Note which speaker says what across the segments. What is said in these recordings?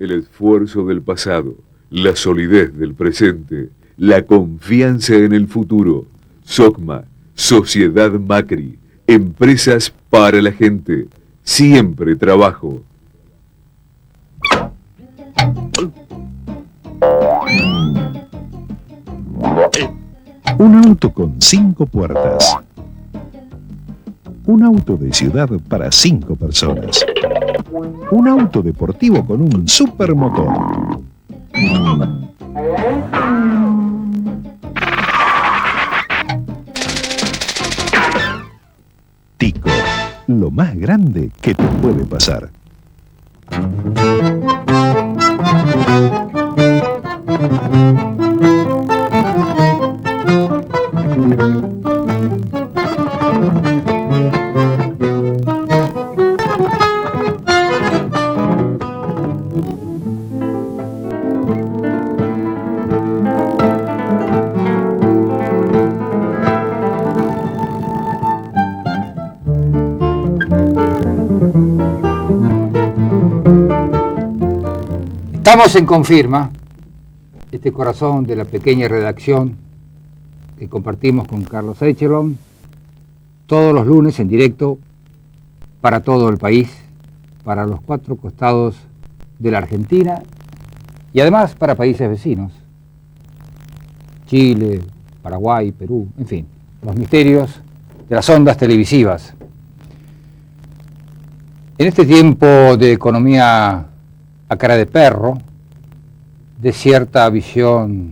Speaker 1: El esfuerzo del pasado, la solidez del presente, la confianza en el futuro. SOCMA, Sociedad Macri, empresas para la gente. Siempre trabajo.
Speaker 2: Un auto con 5 puertas. Un auto de ciudad para 5 personas. Un auto deportivo con un supermotor. Tico, lo más grande que te puede pasar.
Speaker 3: Estamos en Confirma, este corazón de la pequeña redacción que compartimos con Carlos Echelon, todos los lunes en directo para todo el país, para los 4 costados de la Argentina y además para países vecinos, Chile, Paraguay, Perú, en fin, los misterios de las ondas televisivas. En este tiempo de economía a cara de perro, de cierta visión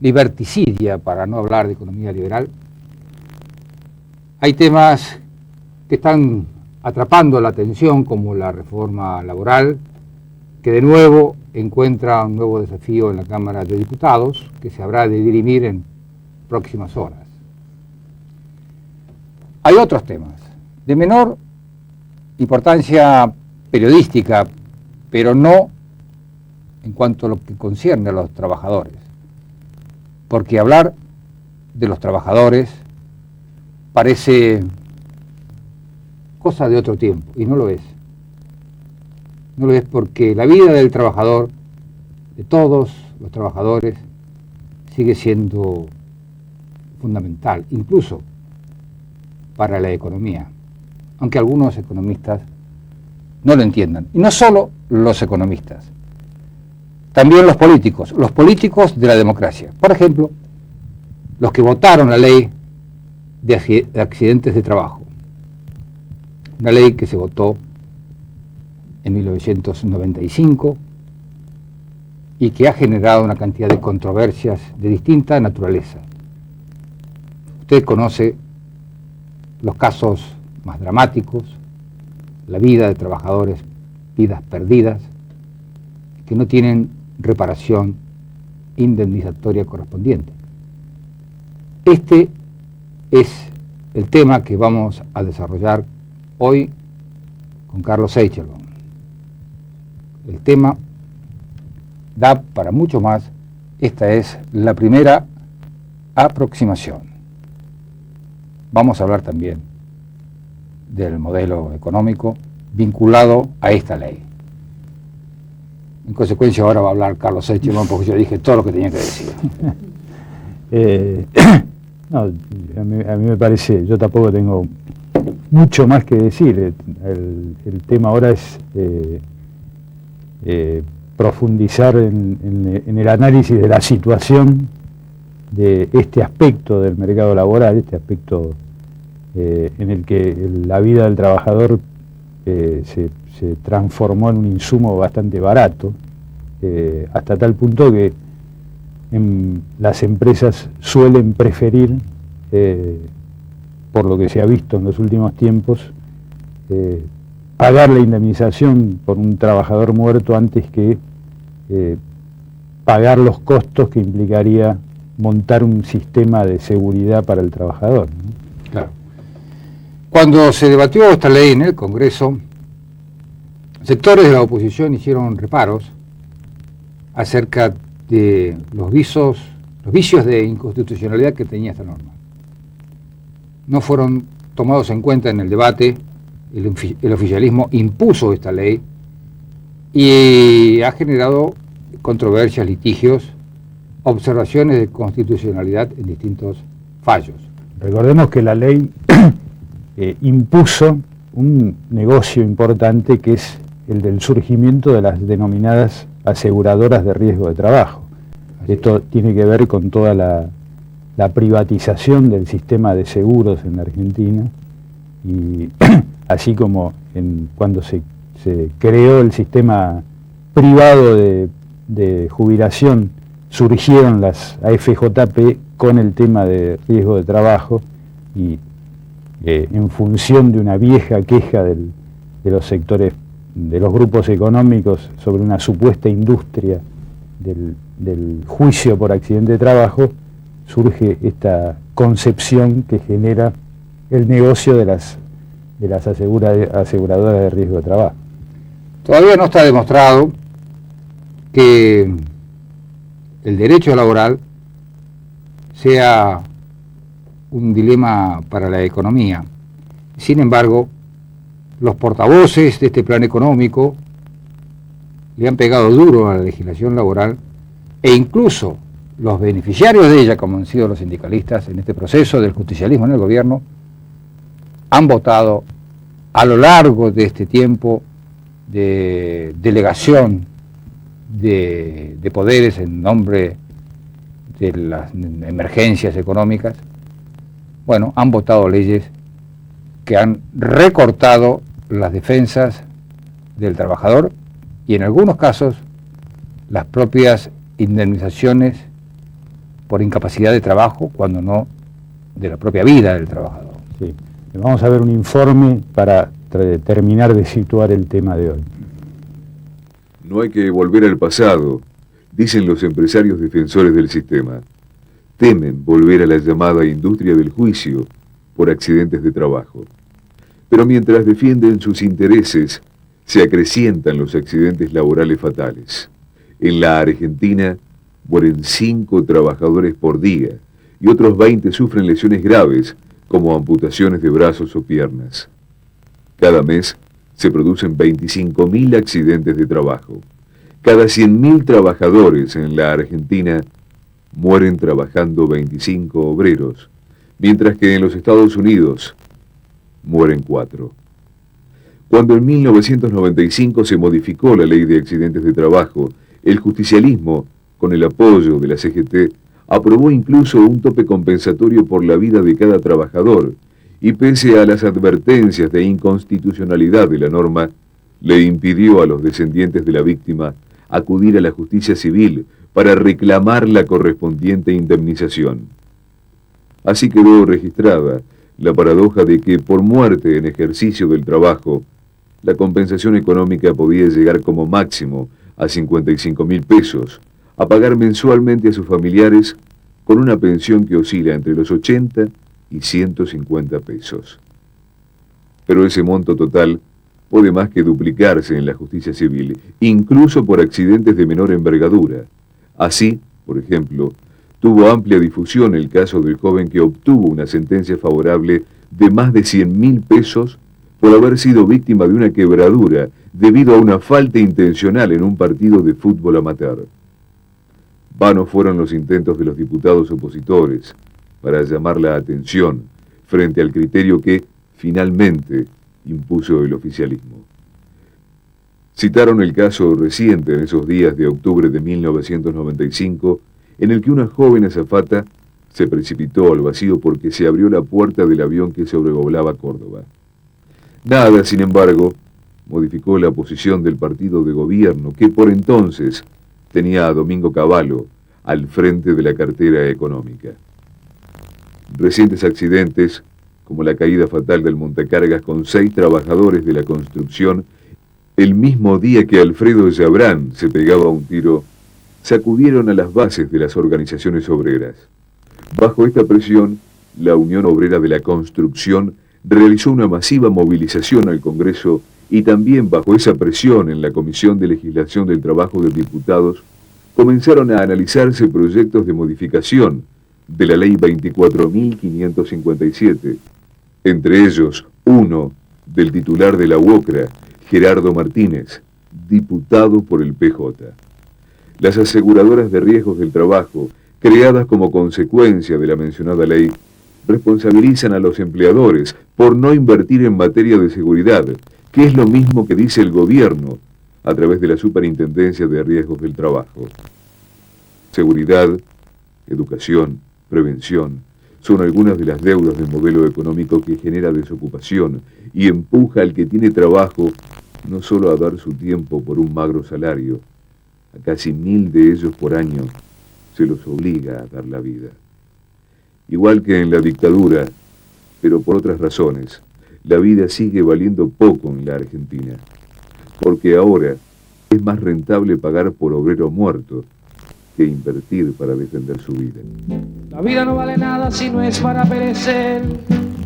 Speaker 3: liberticidia, para no hablar de economía liberal, hay temas que están atrapando la atención, como la reforma laboral, que de nuevo encuentra un nuevo desafío en la Cámara de Diputados, que se habrá de dirimir en próximas horas. Hay otros temas de menor importancia periodística, pero no en cuanto a lo que concierne a los trabajadores. Porque hablar de los trabajadores parece cosa de otro tiempo, y no lo es. No lo es, porque la vida del trabajador, de todos los trabajadores, sigue siendo fundamental, incluso para la economía, aunque algunos economistas no lo entiendan. Y no solo los economistas, también los políticos de la democracia. Por ejemplo, los que votaron la ley de accidentes de trabajo, una ley que se votó en 1995 y que ha generado una cantidad de controversias de distinta naturaleza. Usted conoce los casos más dramáticos, la vida de trabajadores, vidas perdidas, que no tienen reparación indemnizatoria correspondiente. Este es el tema que vamos a desarrollar hoy con Carlos Echelon. El tema da para mucho más. Esta es la primera aproximación. Vamos a hablar también del modelo económico vinculado a esta ley. En consecuencia, ahora va a hablar Carlos Echelon, porque yo dije todo lo que tenía que decir.
Speaker 4: No, a mí me parece, yo tampoco tengo mucho más que decir. El tema ahora es profundizar en el análisis de la situación de este aspecto del mercado laboral, este aspecto en el que la vida del trabajador se transformó en un insumo bastante barato, hasta tal punto que las empresas suelen preferir, por lo que se ha visto en los últimos tiempos, pagar la indemnización por un trabajador muerto antes que pagar los costos que implicaría montar un sistema de seguridad para el trabajador, ¿no?
Speaker 3: Claro. Cuando se debatió esta ley en el Congreso, sectores de la oposición hicieron reparos acerca de los vicios de inconstitucionalidad que tenía esta norma. No fueron tomados en cuenta en el debate. El oficialismo impuso esta ley y ha generado controversias, litigios, observaciones de constitucionalidad en distintos fallos.
Speaker 4: Recordemos que la ley impuso un negocio importante que es el del surgimiento de las denominadas aseguradoras de riesgo de trabajo. Esto tiene que ver con toda la privatización del sistema de seguros en la Argentina, y así como cuando se creó el sistema privado de jubilación, surgieron las AFJP con el tema de riesgo de trabajo, y en función de una vieja queja de los sectores, de los grupos económicos sobre una supuesta industria del juicio por accidente de trabajo, surge esta concepción que genera el negocio de las aseguradoras de riesgo de trabajo.
Speaker 3: Todavía no está demostrado que el derecho laboral sea un dilema para la economía. Sin embargo, los portavoces de este plan económico le han pegado duro a la legislación laboral, e incluso los beneficiarios de ella, como han sido los sindicalistas en este proceso del justicialismo en el gobierno, han votado a lo largo de este tiempo de delegación de poderes en nombre de las emergencias económicas. Bueno, han votado leyes que han recortado las defensas del trabajador y en algunos casos las propias indemnizaciones por incapacidad de trabajo, cuando no de la propia vida del trabajador.
Speaker 4: Sí. Vamos a ver un informe para terminar de situar el tema de hoy.
Speaker 1: No hay que volver al pasado, dicen los empresarios defensores del sistema. Temen volver a la llamada industria del juicio por accidentes de trabajo. Pero mientras defienden sus intereses, se acrecientan los accidentes laborales fatales. En la Argentina mueren 5 trabajadores por día y otros 20 sufren lesiones graves como amputaciones de brazos o piernas. Cada mes se producen 25.000 accidentes de trabajo. Cada 100.000 trabajadores en la Argentina mueren trabajando 25 obreros, mientras que en los Estados Unidos mueren 4. Cuando en 1995 se modificó la ley de accidentes de trabajo, el justicialismo, con el apoyo de la CGT, aprobó incluso un tope compensatorio por la vida de cada trabajador, y pese a las advertencias de inconstitucionalidad de la norma, le impidió a los descendientes de la víctima acudir a la justicia civil para reclamar la correspondiente indemnización. Así quedó registrada la paradoja de que por muerte en ejercicio del trabajo, la compensación económica podía llegar como máximo a 55.000 pesos, a pagar mensualmente a sus familiares con una pensión que oscila entre los 80 y 150 pesos. Pero ese monto total puede más que duplicarse en la justicia civil, incluso por accidentes de menor envergadura. Así, por ejemplo, tuvo amplia difusión el caso del joven que obtuvo una sentencia favorable de más de 100.000 pesos por haber sido víctima de una quebradura debido a una falta intencional en un partido de fútbol amateur. Vanos fueron los intentos de los diputados opositores para llamar la atención frente al criterio que, finalmente, impuso el oficialismo. Citaron el caso reciente en esos días de octubre de 1995, en el que una joven azafata se precipitó al vacío porque se abrió la puerta del avión que sobrevolaba Córdoba. Nada, sin embargo, modificó la posición del partido de gobierno, que por entonces tenía a Domingo Cavallo al frente de la cartera económica. Recientes accidentes, como la caída fatal del montacargas con 6 trabajadores de la construcción, el mismo día que Alfredo Yabrán se pegaba un tiro, sacudieron a las bases de las organizaciones obreras. Bajo esta presión, la Unión Obrera de la Construcción realizó una masiva movilización al Congreso y también bajo esa presión en la Comisión de Legislación del Trabajo de Diputados comenzaron a analizarse proyectos de modificación de la Ley 24.557, entre ellos uno del titular de la UOCRA, Gerardo Martínez, diputado por el PJ. Las aseguradoras de riesgos del trabajo, creadas como consecuencia de la mencionada ley, responsabilizan a los empleadores por no invertir en materia de seguridad, que es lo mismo que dice el gobierno a través de la Superintendencia de Riesgos del Trabajo. Seguridad, educación, prevención, son algunas de las deudas del modelo económico que genera desocupación y empuja al que tiene trabajo no solo a dar su tiempo por un magro salario, a casi 1000 de ellos por año se los obliga a dar la vida. Igual que en la dictadura, pero por otras razones, la vida sigue valiendo poco en la Argentina, porque ahora es más rentable pagar por obrero muerto que invertir para defender su vida.
Speaker 5: La vida no vale nada si no es para perecer,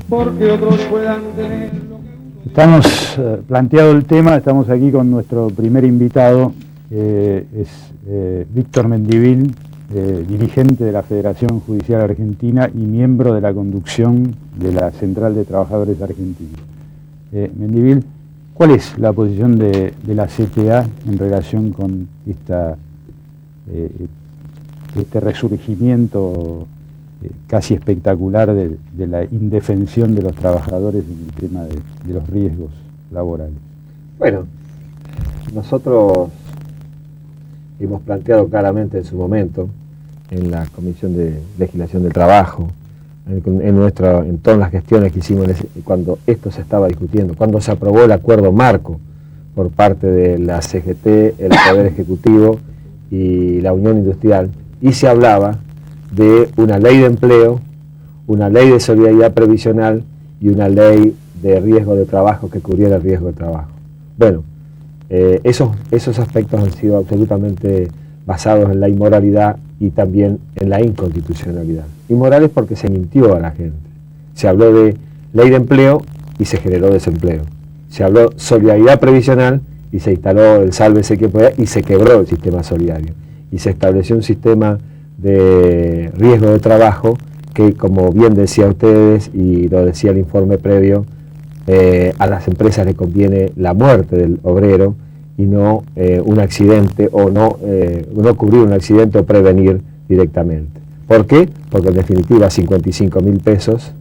Speaker 5: porque otros puedan tener lo que...
Speaker 4: Estamos planteado el tema, estamos aquí con nuestro primer invitado, es Víctor Mendivil, dirigente de la Federación Judicial Argentina y miembro de la conducción de la Central de Trabajadores Argentinos. Mendivil, ¿cuál es la posición de la CTA en relación con este resurgimiento casi espectacular de la indefensión de los trabajadores en el tema de los riesgos laborales?
Speaker 6: Bueno, nosotros hemos planteado claramente en su momento, en la Comisión de Legislación del Trabajo, en todas las gestiones que hicimos cuando esto se estaba discutiendo, cuando se aprobó el acuerdo marco por parte de la CGT, el Poder Ejecutivo y la Unión Industrial, y se hablaba de una ley de empleo, una ley de solidaridad previsional y una ley de riesgo de trabajo que cubriera el riesgo de trabajo. Bueno, esos aspectos han sido absolutamente basados en la inmoralidad y también en la inconstitucionalidad. Inmorales porque se mintió a la gente. Se habló de ley de empleo y se generó desempleo. Se habló solidaridad previsional y se instaló el sálvese que pueda y se quebró el sistema solidario. Y se estableció un sistema de riesgo de trabajo que, como bien decía ustedes y lo decía el informe previo, a las empresas les conviene la muerte del obrero y no un accidente o no cubrir un accidente o prevenir directamente. ¿Por qué? Porque en definitiva 55.000 pesos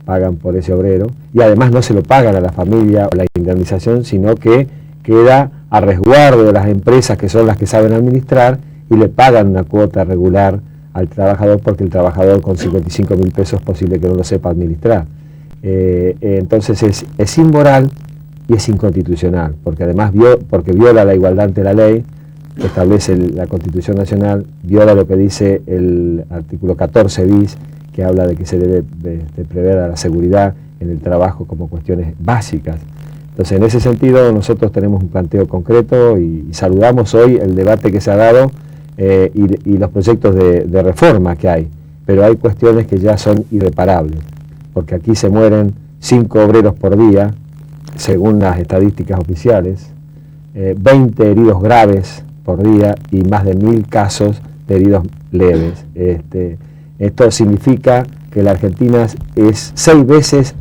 Speaker 6: pagan por ese obrero y además no se lo pagan a la familia o la indemnización, sino que queda a resguardo de las empresas que son las que saben administrar y le pagan una cuota regular al trabajador porque el trabajador con 55.000 pesos es posible que no lo sepa administrar. Entonces es inmoral y es inconstitucional, porque además porque viola la igualdad ante la ley, que establece la Constitución Nacional, viola lo que dice el artículo 14 bis, que habla de que se debe de prever a la seguridad en el trabajo como cuestiones básicas. Entonces, en ese sentido, nosotros tenemos un planteo concreto y saludamos hoy el debate que se ha dado y los proyectos de reforma que hay, pero hay cuestiones que ya son irreparables, porque aquí se mueren 5 obreros por día, según las estadísticas oficiales, 20 heridos graves por día y más de 1000 casos de heridos leves. Esto significa que en la Argentina hay 6 veces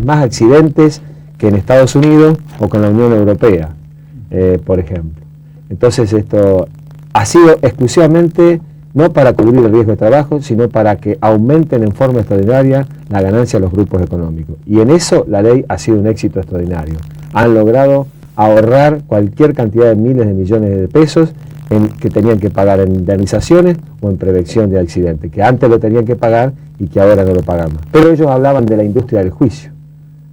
Speaker 6: más accidentes que en Estados Unidos o con la Unión Europea, por ejemplo. Entonces esto ha sido exclusivamente no para cubrir el riesgo de trabajo, sino para que aumenten en forma extraordinaria la ganancia de los grupos económicos. Y en eso la ley ha sido un éxito extraordinario. Han logrado ahorrar cualquier cantidad de miles de millones de pesos que tenían que pagar en indemnizaciones o en prevención de accidentes, que antes lo tenían que pagar y que ahora no lo pagamos. Pero ellos hablaban de la industria del juicio,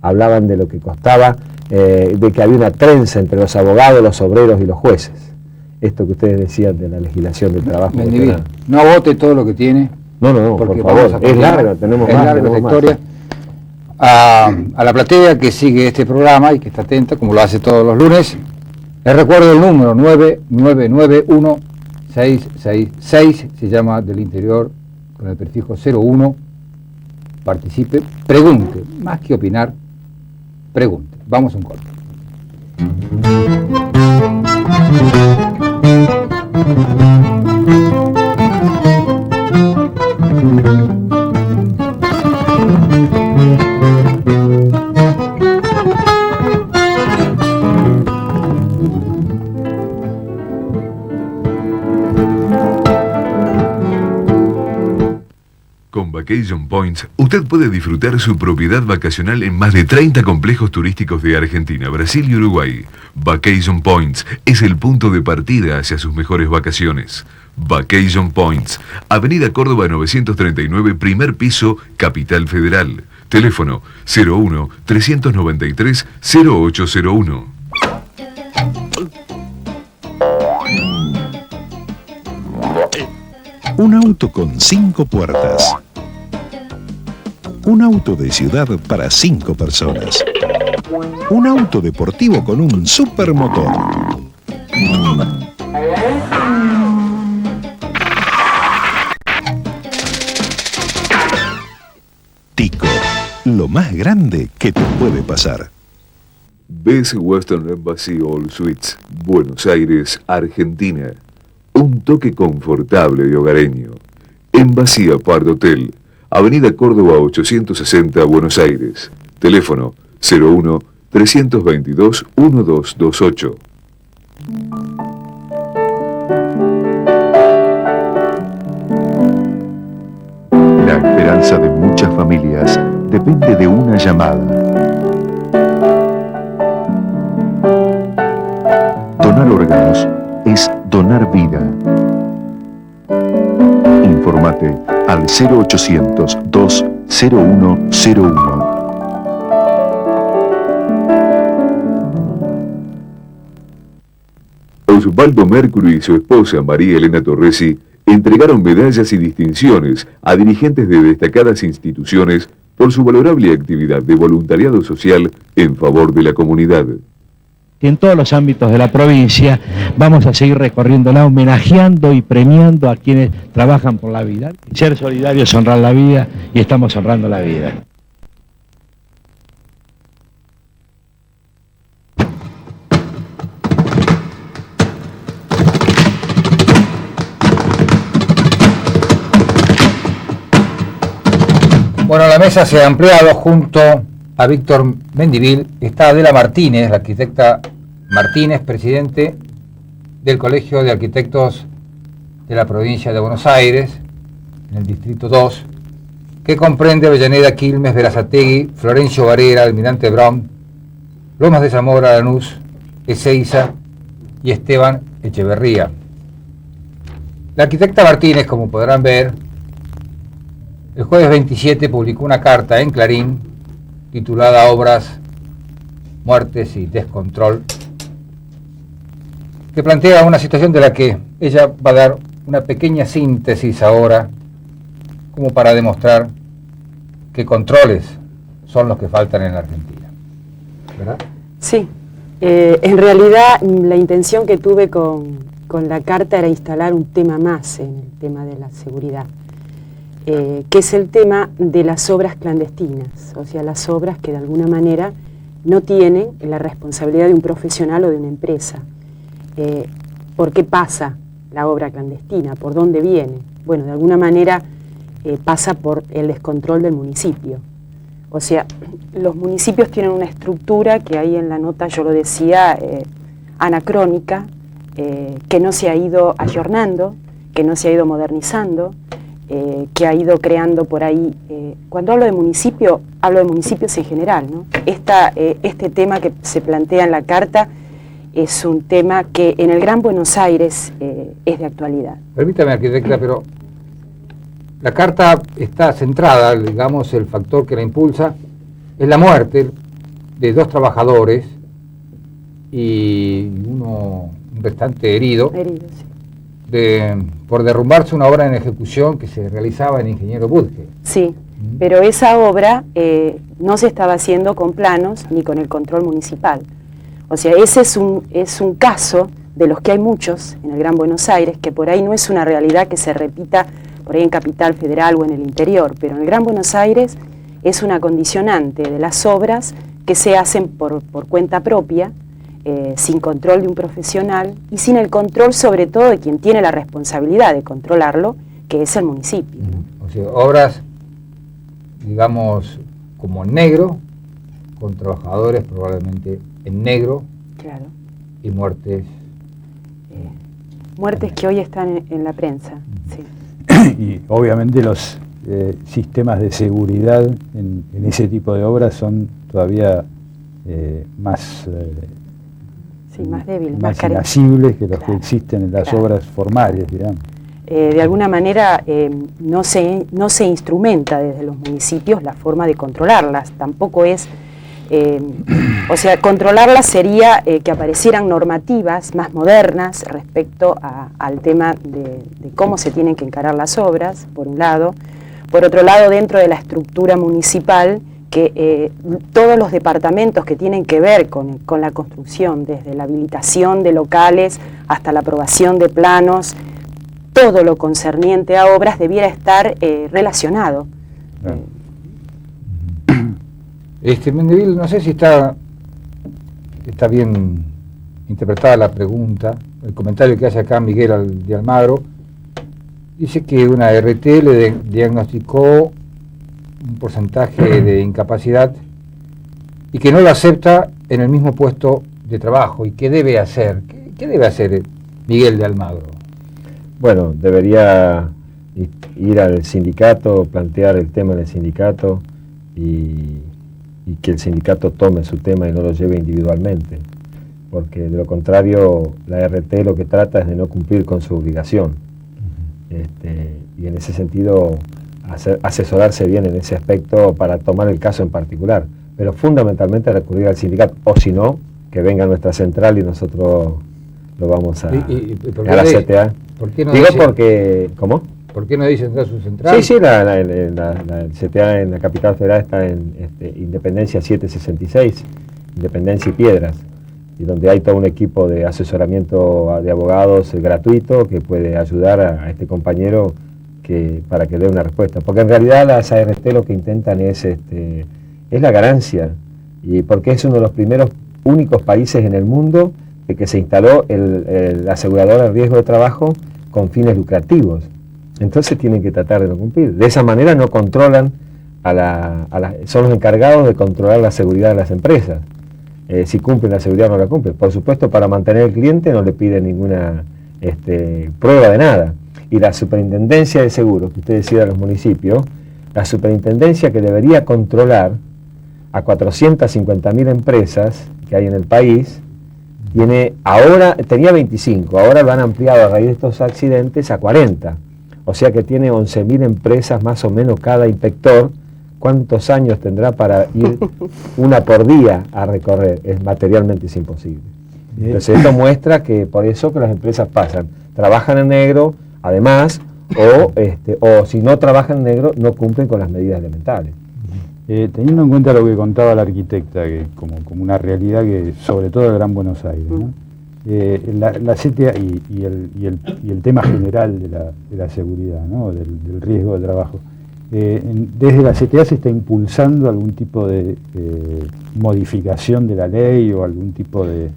Speaker 6: hablaban de lo que costaba, de que había una trenza entre los abogados, los obreros y los jueces. Esto que ustedes decían de la legislación del trabajo.
Speaker 3: No agote todo lo que tiene.
Speaker 6: No, por favor, es larga, tenemos más.
Speaker 3: Es larga la historia. A la platea que sigue este programa y que está atenta, como lo hace todos los lunes, les recuerdo el número 9991-666, se llama del interior con el prefijo 01, participe, pregunte, más que opinar, pregunte. Vamos a un corte.
Speaker 1: Vacation Points, usted puede disfrutar su propiedad vacacional en más de 30 complejos turísticos de Argentina, Brasil y Uruguay. Vacation Points es el punto de partida hacia sus mejores vacaciones. Vacation Points, Avenida Córdoba 939, primer piso, Capital Federal. Teléfono 01-393-0801.
Speaker 2: Un auto con 5 puertas. Un auto de ciudad para 5 personas. Un auto deportivo con un supermotor. Tico, lo más grande que te puede pasar.
Speaker 1: Best Western Embassy All Suites, Buenos Aires, Argentina. Un toque confortable y hogareño. Embassy Apart Hotel, Avenida Córdoba 860, Buenos Aires. Teléfono 01-322-1228.
Speaker 2: La esperanza de muchas familias depende de una llamada. Donar órganos es donar vida. Informate al 0800-20101.
Speaker 1: Osvaldo Mercury y su esposa María Elena Torresi entregaron medallas y distinciones a dirigentes de destacadas instituciones por su valorable actividad de voluntariado social en favor de la comunidad.
Speaker 7: En todos los ámbitos de la provincia vamos a seguir recorriéndola, homenajeando y premiando a quienes trabajan por la vida. Ser solidarios es honrar la vida y estamos honrando la vida.
Speaker 3: Bueno, la mesa se ha ampliado. Junto a Víctor Mendivil está Adela Martínez, la arquitecta Martínez, presidente del Colegio de Arquitectos de la provincia de Buenos Aires, en el Distrito 2, que comprende Avellaneda, Quilmes, Berazategui, Florencio Varela, Almirante Brown, Lomas de Zamora, Lanús, Ezeiza y Esteban Echeverría. La arquitecta Martínez, como podrán ver, el jueves 27 publicó una carta en Clarín titulada Obras, Muertes y Descontrol, que plantea una situación de la que ella va a dar una pequeña síntesis ahora, como para demostrar qué controles son los que faltan en la Argentina. ¿Verdad?
Speaker 8: Sí, en realidad la intención que tuve con la carta era instalar un tema más en el tema de la seguridad. Que es el tema de las obras clandestinas, o sea, las obras que de alguna manera no tienen la responsabilidad de un profesional o de una empresa. ¿Por qué pasa la obra clandestina? ¿Por dónde viene? Bueno, de alguna manera pasa por el descontrol del municipio. O sea, los municipios tienen una estructura que ahí en la nota yo lo decía, anacrónica, que no se ha ido ayornando, que no se ha ido modernizando, que ha ido creando por ahí. Cuando hablo de municipio, hablo de municipios en general, ¿no? Este tema que se plantea en la carta es un tema que en el Gran Buenos Aires es de actualidad.
Speaker 3: Permítame, arquitecta, pero la carta está centrada, digamos, el factor que la impulsa es la muerte de 2 trabajadores y un restante herido. Herido, sí. Por derrumbarse una obra en ejecución que se realizaba en Ingeniero Budge.
Speaker 8: Sí, pero esa obra no se estaba haciendo con planos ni con el control municipal. O sea, ese es un caso de los que hay muchos en el Gran Buenos Aires, que por ahí no es una realidad que se repita por ahí en Capital Federal o en el interior, pero en el Gran Buenos Aires es una condicionante de las obras que se hacen por cuenta propia, sin control de un profesional y sin el control sobre todo de quien tiene la responsabilidad de controlarlo, que es el municipio, ¿no?
Speaker 3: O sea, obras, digamos, como en negro, con trabajadores probablemente en negro,
Speaker 8: claro,
Speaker 3: y muertes.
Speaker 8: Muertes que hoy están en la prensa, sí.
Speaker 4: Y obviamente los sistemas de seguridad en ese tipo de obras son todavía más
Speaker 8: más débiles,
Speaker 4: más inasibles que los que existen en las obras formales, digamos.
Speaker 8: De alguna manera no se instrumenta desde los municipios la forma de controlarlas, tampoco es, o sea, controlarlas sería que aparecieran normativas más modernas respecto al tema de cómo se tienen que encarar las obras, por un lado. Por otro lado, dentro de la estructura municipal, que todos los departamentos que tienen que ver con la construcción, desde la habilitación de locales hasta la aprobación de planos, todo lo concerniente a obras debiera estar relacionado.
Speaker 3: Mendeville, no sé si está bien interpretada la pregunta, el comentario que hace acá Miguel de Almagro. Dice que una RT le diagnosticó un porcentaje de incapacidad y que no lo acepta en el mismo puesto de trabajo. ¿Y qué debe hacer? ¿Qué debe hacer Miguel de Almagro?
Speaker 6: Bueno, debería ir al sindicato, plantear el tema en el sindicato y que el sindicato tome su tema y no lo lleve individualmente, porque de lo contrario la RT lo que trata es de no cumplir con su obligación. Y en ese sentido asesorarse bien en ese aspecto para tomar el caso en particular, pero fundamentalmente recurrir al sindicato, o si no, que venga a nuestra central y nosotros lo vamos a la CTA.
Speaker 3: ¿Por qué no
Speaker 6: digo
Speaker 3: dice,
Speaker 6: porque, ¿cómo?
Speaker 3: ¿Por qué no dice entrar a su central?
Speaker 6: Sí, la CTA en la capital federal está en Independencia 766, Independencia y Piedras, y donde hay todo un equipo de asesoramiento de abogados gratuito que puede ayudar a este compañero para que dé una respuesta, porque en realidad las ART lo que intentan es la ganancia, y porque es uno de los primeros únicos países en el mundo de que se instaló el asegurador de riesgo de trabajo con fines lucrativos. Entonces tienen que tratar de no cumplir. De esa manera no controlan son los encargados de controlar la seguridad de las empresas. Si cumplen la seguridad o no la cumplen. Por supuesto, para mantener el cliente no le piden ninguna prueba de nada. Y la superintendencia de seguros, que usted decía de los municipios, la superintendencia que debería controlar a 450.000 empresas que hay en el país, tenía 25, ahora lo han ampliado a raíz de estos accidentes a 40. O sea que tiene 11.000 empresas más o menos cada inspector. ¿Cuántos años tendrá para ir una por día a recorrer? Materialmente es imposible. Entonces esto muestra que por eso que las empresas trabajan en negro, además, o si no trabajan en negro, no cumplen con las medidas elementales.
Speaker 4: Teniendo en cuenta lo que contaba la arquitecta, que como una realidad que sobre todo el Gran Buenos Aires, ¿no? La CTA y el tema general de la seguridad, ¿no? del riesgo de trabajo, desde la CTA se está impulsando algún tipo de modificación de la ley o algún tipo de...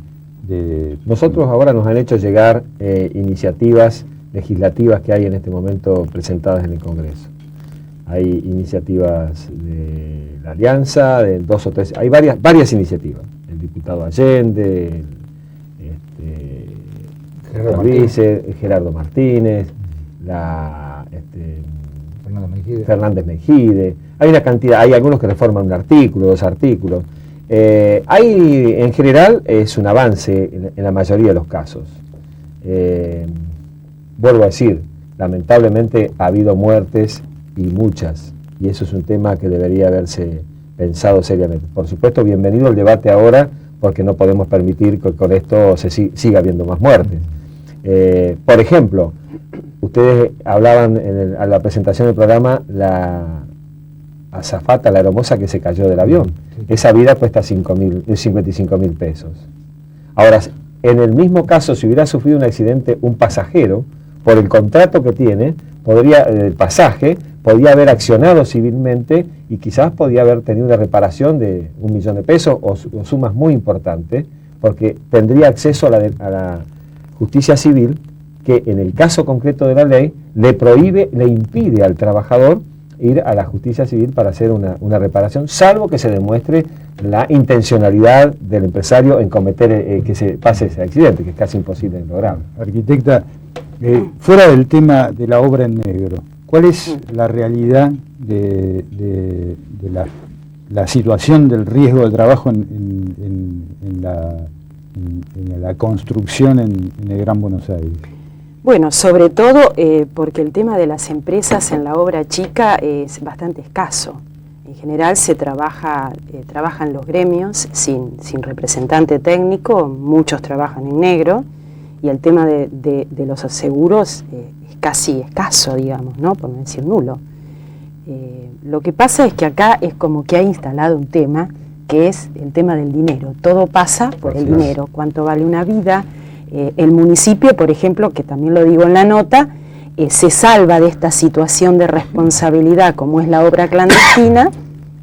Speaker 6: Nosotros ahora nos han hecho llegar iniciativas legislativas que hay en este momento presentadas en el Congreso. Hay iniciativas de la Alianza, de 2 o 3, hay varias iniciativas. El diputado Allende, Gerardo Martínez, Fernández Mejide. Hay una cantidad, hay algunos que reforman un artículo, 2 artículos. En general es un avance en la mayoría de los casos. Vuelvo a decir, lamentablemente ha habido muertes y muchas, y eso es un tema que debería haberse pensado seriamente. Por supuesto, bienvenido el debate ahora, porque no podemos permitir que con esto siga habiendo más muertes. Por ejemplo, ustedes hablaban a la presentación del programa la azafata, la aeromoza que se cayó del avión. Esa vida cuesta 55.000 pesos. Ahora, en el mismo caso, si hubiera sufrido un accidente un pasajero, por el contrato que tiene, el pasaje podía haber accionado civilmente y quizás podía haber tenido una reparación de 1 millón de pesos o sumas muy importantes, porque tendría acceso a la justicia civil, que en el caso concreto de la ley le impide al trabajador ir a la justicia civil para hacer una reparación, salvo que se demuestre la intencionalidad del empresario en cometer que se pase ese accidente, que es casi imposible de lograr.
Speaker 4: Arquitecta, fuera del tema de la obra en negro, ¿Cuál es la realidad de la situación del riesgo de trabajo en la construcción en el Gran Buenos Aires?
Speaker 8: Bueno, sobre todo porque el tema de las empresas en la obra chica es bastante escaso. En general se trabajan los gremios sin representante técnico, muchos trabajan en negro, y el tema de los aseguros es casi escaso, digamos, ¿no? Por no decir nulo. Lo que pasa es que acá es como que ha instalado un tema que es el tema del dinero. Todo pasa por el dinero. ¿Cuánto vale una vida? El municipio, por ejemplo, que también lo digo en la nota, se salva de esta situación de responsabilidad como es la obra clandestina,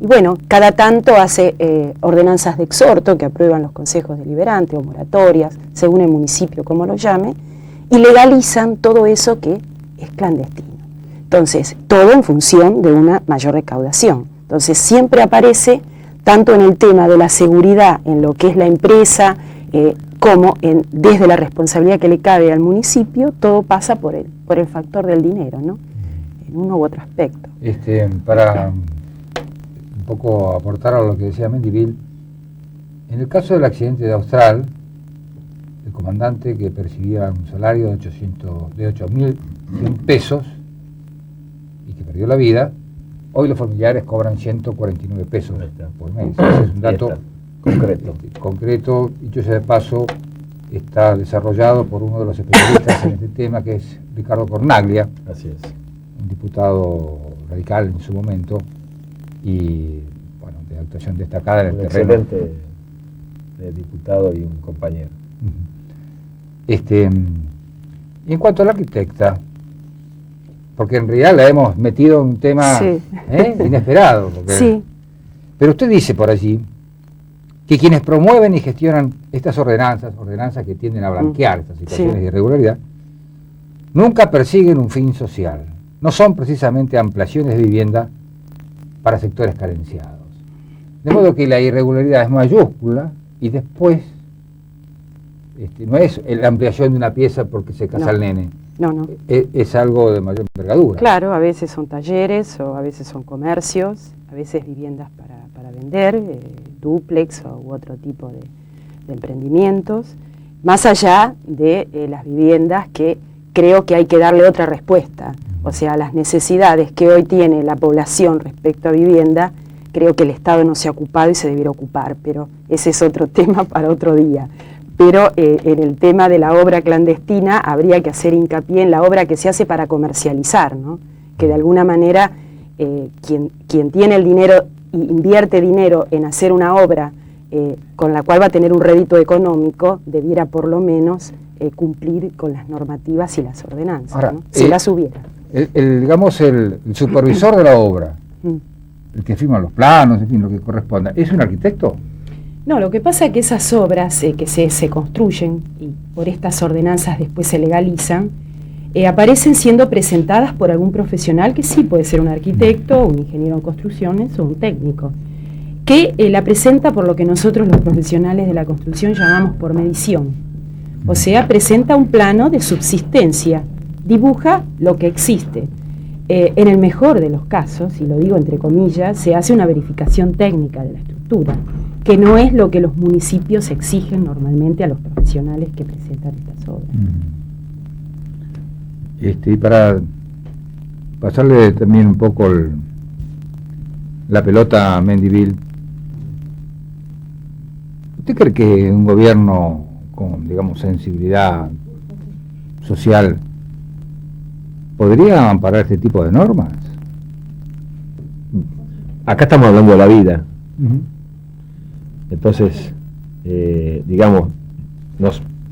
Speaker 8: y bueno, cada tanto hace ordenanzas de exhorto que aprueban los consejos deliberantes o moratorias, según el municipio como lo llame, y legalizan todo eso que es clandestino. Entonces, todo en función de una mayor recaudación. Entonces, siempre aparece, tanto en el tema de la seguridad, en lo que es la empresa, como desde la responsabilidad que le cabe al municipio, todo pasa por el factor del dinero, ¿no? En uno u otro aspecto.
Speaker 3: Para un poco aportar a lo que decía Mendivil, en el caso del accidente de Austral, el comandante que percibía un salario de 8.100 pesos y que perdió la vida, hoy los familiares cobran 149 pesos por mes. Ese es un dato concreto, dicho sea de paso, está desarrollado por uno de los especialistas en este tema, que es Ricardo Cornaglia.
Speaker 6: Así es.
Speaker 3: Un diputado radical en su momento y, bueno, de actuación destacada en el terreno.
Speaker 6: Excelente diputado y un compañero.
Speaker 3: Y en cuanto a la arquitecta, porque en realidad la hemos metido en un tema inesperado.
Speaker 8: Sí.
Speaker 3: Pero usted dice por allí que quienes promueven y gestionan estas ordenanzas que tienden a blanquear estas situaciones de irregularidad, nunca persiguen un fin social. No son precisamente ampliaciones de vivienda para sectores carenciados. De modo que la irregularidad es mayúscula y después no es la ampliación de una pieza porque se casa el nene.
Speaker 8: No.
Speaker 3: Es algo de mayor envergadura.
Speaker 8: Claro, a veces son talleres o a veces son comercios, a veces viviendas para vender, dúplex u otro tipo de emprendimientos, más allá de las viviendas que creo que hay que darle otra respuesta. O sea, las necesidades que hoy tiene la población respecto a vivienda, creo que el Estado no se ha ocupado y se debiera ocupar, pero ese es otro tema para otro día. Pero en el tema de la obra clandestina habría que hacer hincapié en la obra que se hace para comercializar, ¿no? Que de alguna manera quien tiene el dinero y invierte dinero en hacer una obra con la cual va a tener un rédito económico, debiera por lo menos cumplir con las normativas y las ordenanzas. Ahora, ¿no? Si las hubiera.
Speaker 3: Digamos, el supervisor de la obra, el que firma los planos, en fin, lo que corresponda, ¿es un arquitecto?
Speaker 8: No, lo que pasa es que esas obras que se construyen y por estas ordenanzas después se legalizan, aparecen siendo presentadas por algún profesional que sí puede ser un arquitecto, un ingeniero en construcciones o un técnico, que la presenta por lo que nosotros los profesionales de la construcción llamamos por medición. O sea, presenta un plano de subsistencia, dibuja lo que existe. En el mejor de los casos, y lo digo entre comillas, se hace una verificación técnica de la estructura, que no es lo que los municipios exigen normalmente a los profesionales que presentan estas obras.
Speaker 3: Y para pasarle también un poco la pelota a Mendivil, ¿usted cree que un gobierno con, digamos, sensibilidad social podría amparar este tipo de normas?
Speaker 6: Acá estamos hablando de la vida. Entonces, digamos,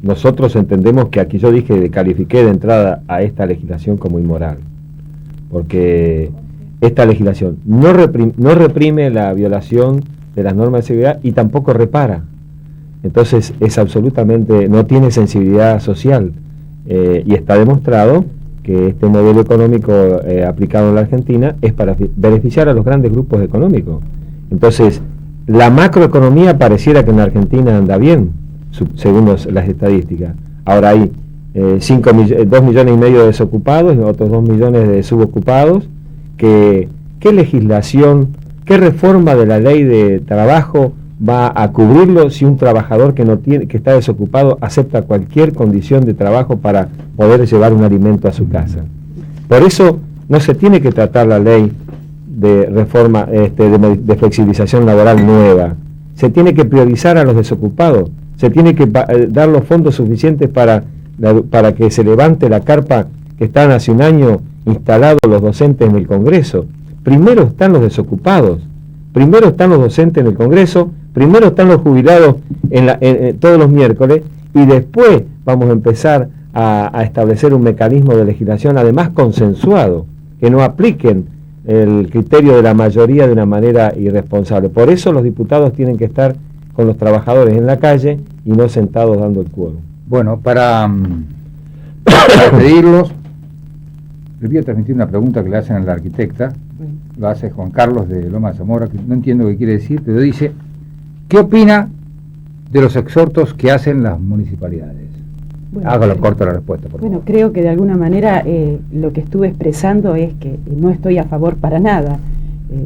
Speaker 6: nosotros entendemos que aquí yo califiqué de entrada a esta legislación como inmoral, porque esta legislación no reprime la violación de las normas de seguridad y tampoco repara. Entonces es absolutamente, no tiene sensibilidad social, y está demostrado que este modelo económico aplicado en la Argentina es para beneficiar a los grandes grupos económicos. Entonces, la macroeconomía pareciera que en la Argentina anda bien, según las estadísticas. Ahora hay 2,5 millones de desocupados y otros 2 millones de subocupados. ¿Qué legislación, qué reforma de la ley de trabajo va a cubrirlo si un trabajador que está desocupado acepta cualquier condición de trabajo para poder llevar un alimento a su casa? Por eso no se tiene que tratar la ley de reforma de flexibilización laboral nueva. Se tiene que priorizar a los desocupados, se tiene que dar los fondos suficientes para que se levante la carpa que están hace un año instalados los docentes en el Congreso. Primero están los desocupados, primero están los docentes en el Congreso, primero están los jubilados todos los miércoles, y después vamos a empezar a establecer un mecanismo de legislación además consensuado, que no apliquen el criterio de la mayoría de una manera irresponsable. Por eso los diputados tienen que estar con los trabajadores en la calle y no sentados dando el quórum.
Speaker 3: Bueno, para despedirlos, les voy a transmitir una pregunta que le hacen a la arquitecta. Lo hace Juan Carlos de Loma de Zamora, que no entiendo qué quiere decir, pero dice: ¿qué opina de los exhortos que hacen las municipalidades?
Speaker 8: Bueno,
Speaker 3: Hágalo corto la respuesta, por favor.
Speaker 8: Bueno, creo que de alguna manera lo que estuve expresando es que no estoy a favor para nada.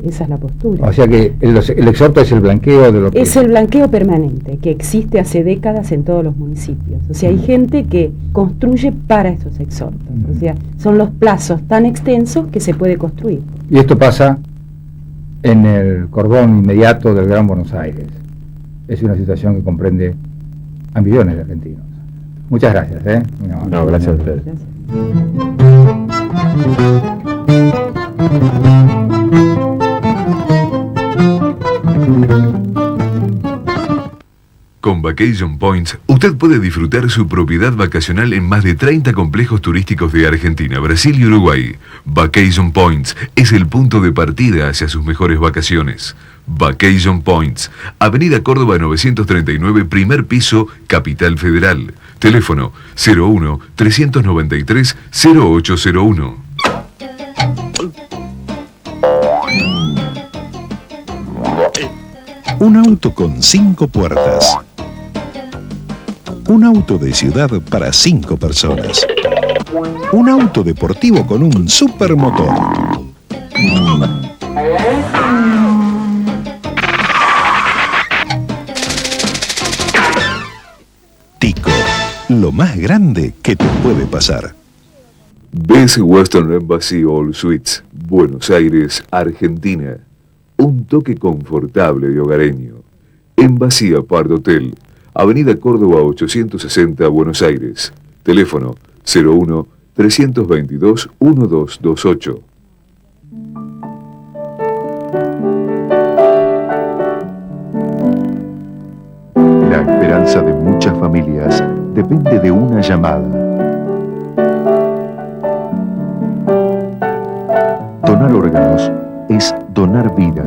Speaker 8: Esa es la postura.
Speaker 3: O sea que el exhorto es el blanqueo de lo que...
Speaker 8: Es el blanqueo permanente que existe hace décadas en todos los municipios. O sea, hay gente que construye para esos exhortos. O sea, son los plazos tan extensos que se puede construir.
Speaker 3: Y esto pasa en el cordón inmediato del Gran Buenos Aires. Es una situación que comprende a millones de argentinos. Muchas gracias.
Speaker 6: No, gracias a ustedes.
Speaker 1: Con Vacation Points, usted puede disfrutar su propiedad vacacional en más de 30 complejos turísticos de Argentina, Brasil y Uruguay. Vacation Points es el punto de partida hacia sus mejores vacaciones. Vacation Points, Avenida Córdoba 939, primer piso, Capital Federal. Teléfono 01-393-0801.
Speaker 2: Un auto con 5 puertas. Un auto de ciudad para 5 personas. Un auto deportivo con un supermotor. Tico, lo más grande que te puede pasar.
Speaker 1: Best Western Embassy All Suites, Buenos Aires, Argentina. Un toque confortable y hogareño. Embassy Apart Hotel, Avenida Córdoba 860, Buenos Aires. Teléfono 01-322-1228.
Speaker 2: La esperanza de muchas familias depende de una llamada. Donar órganos es donar vida.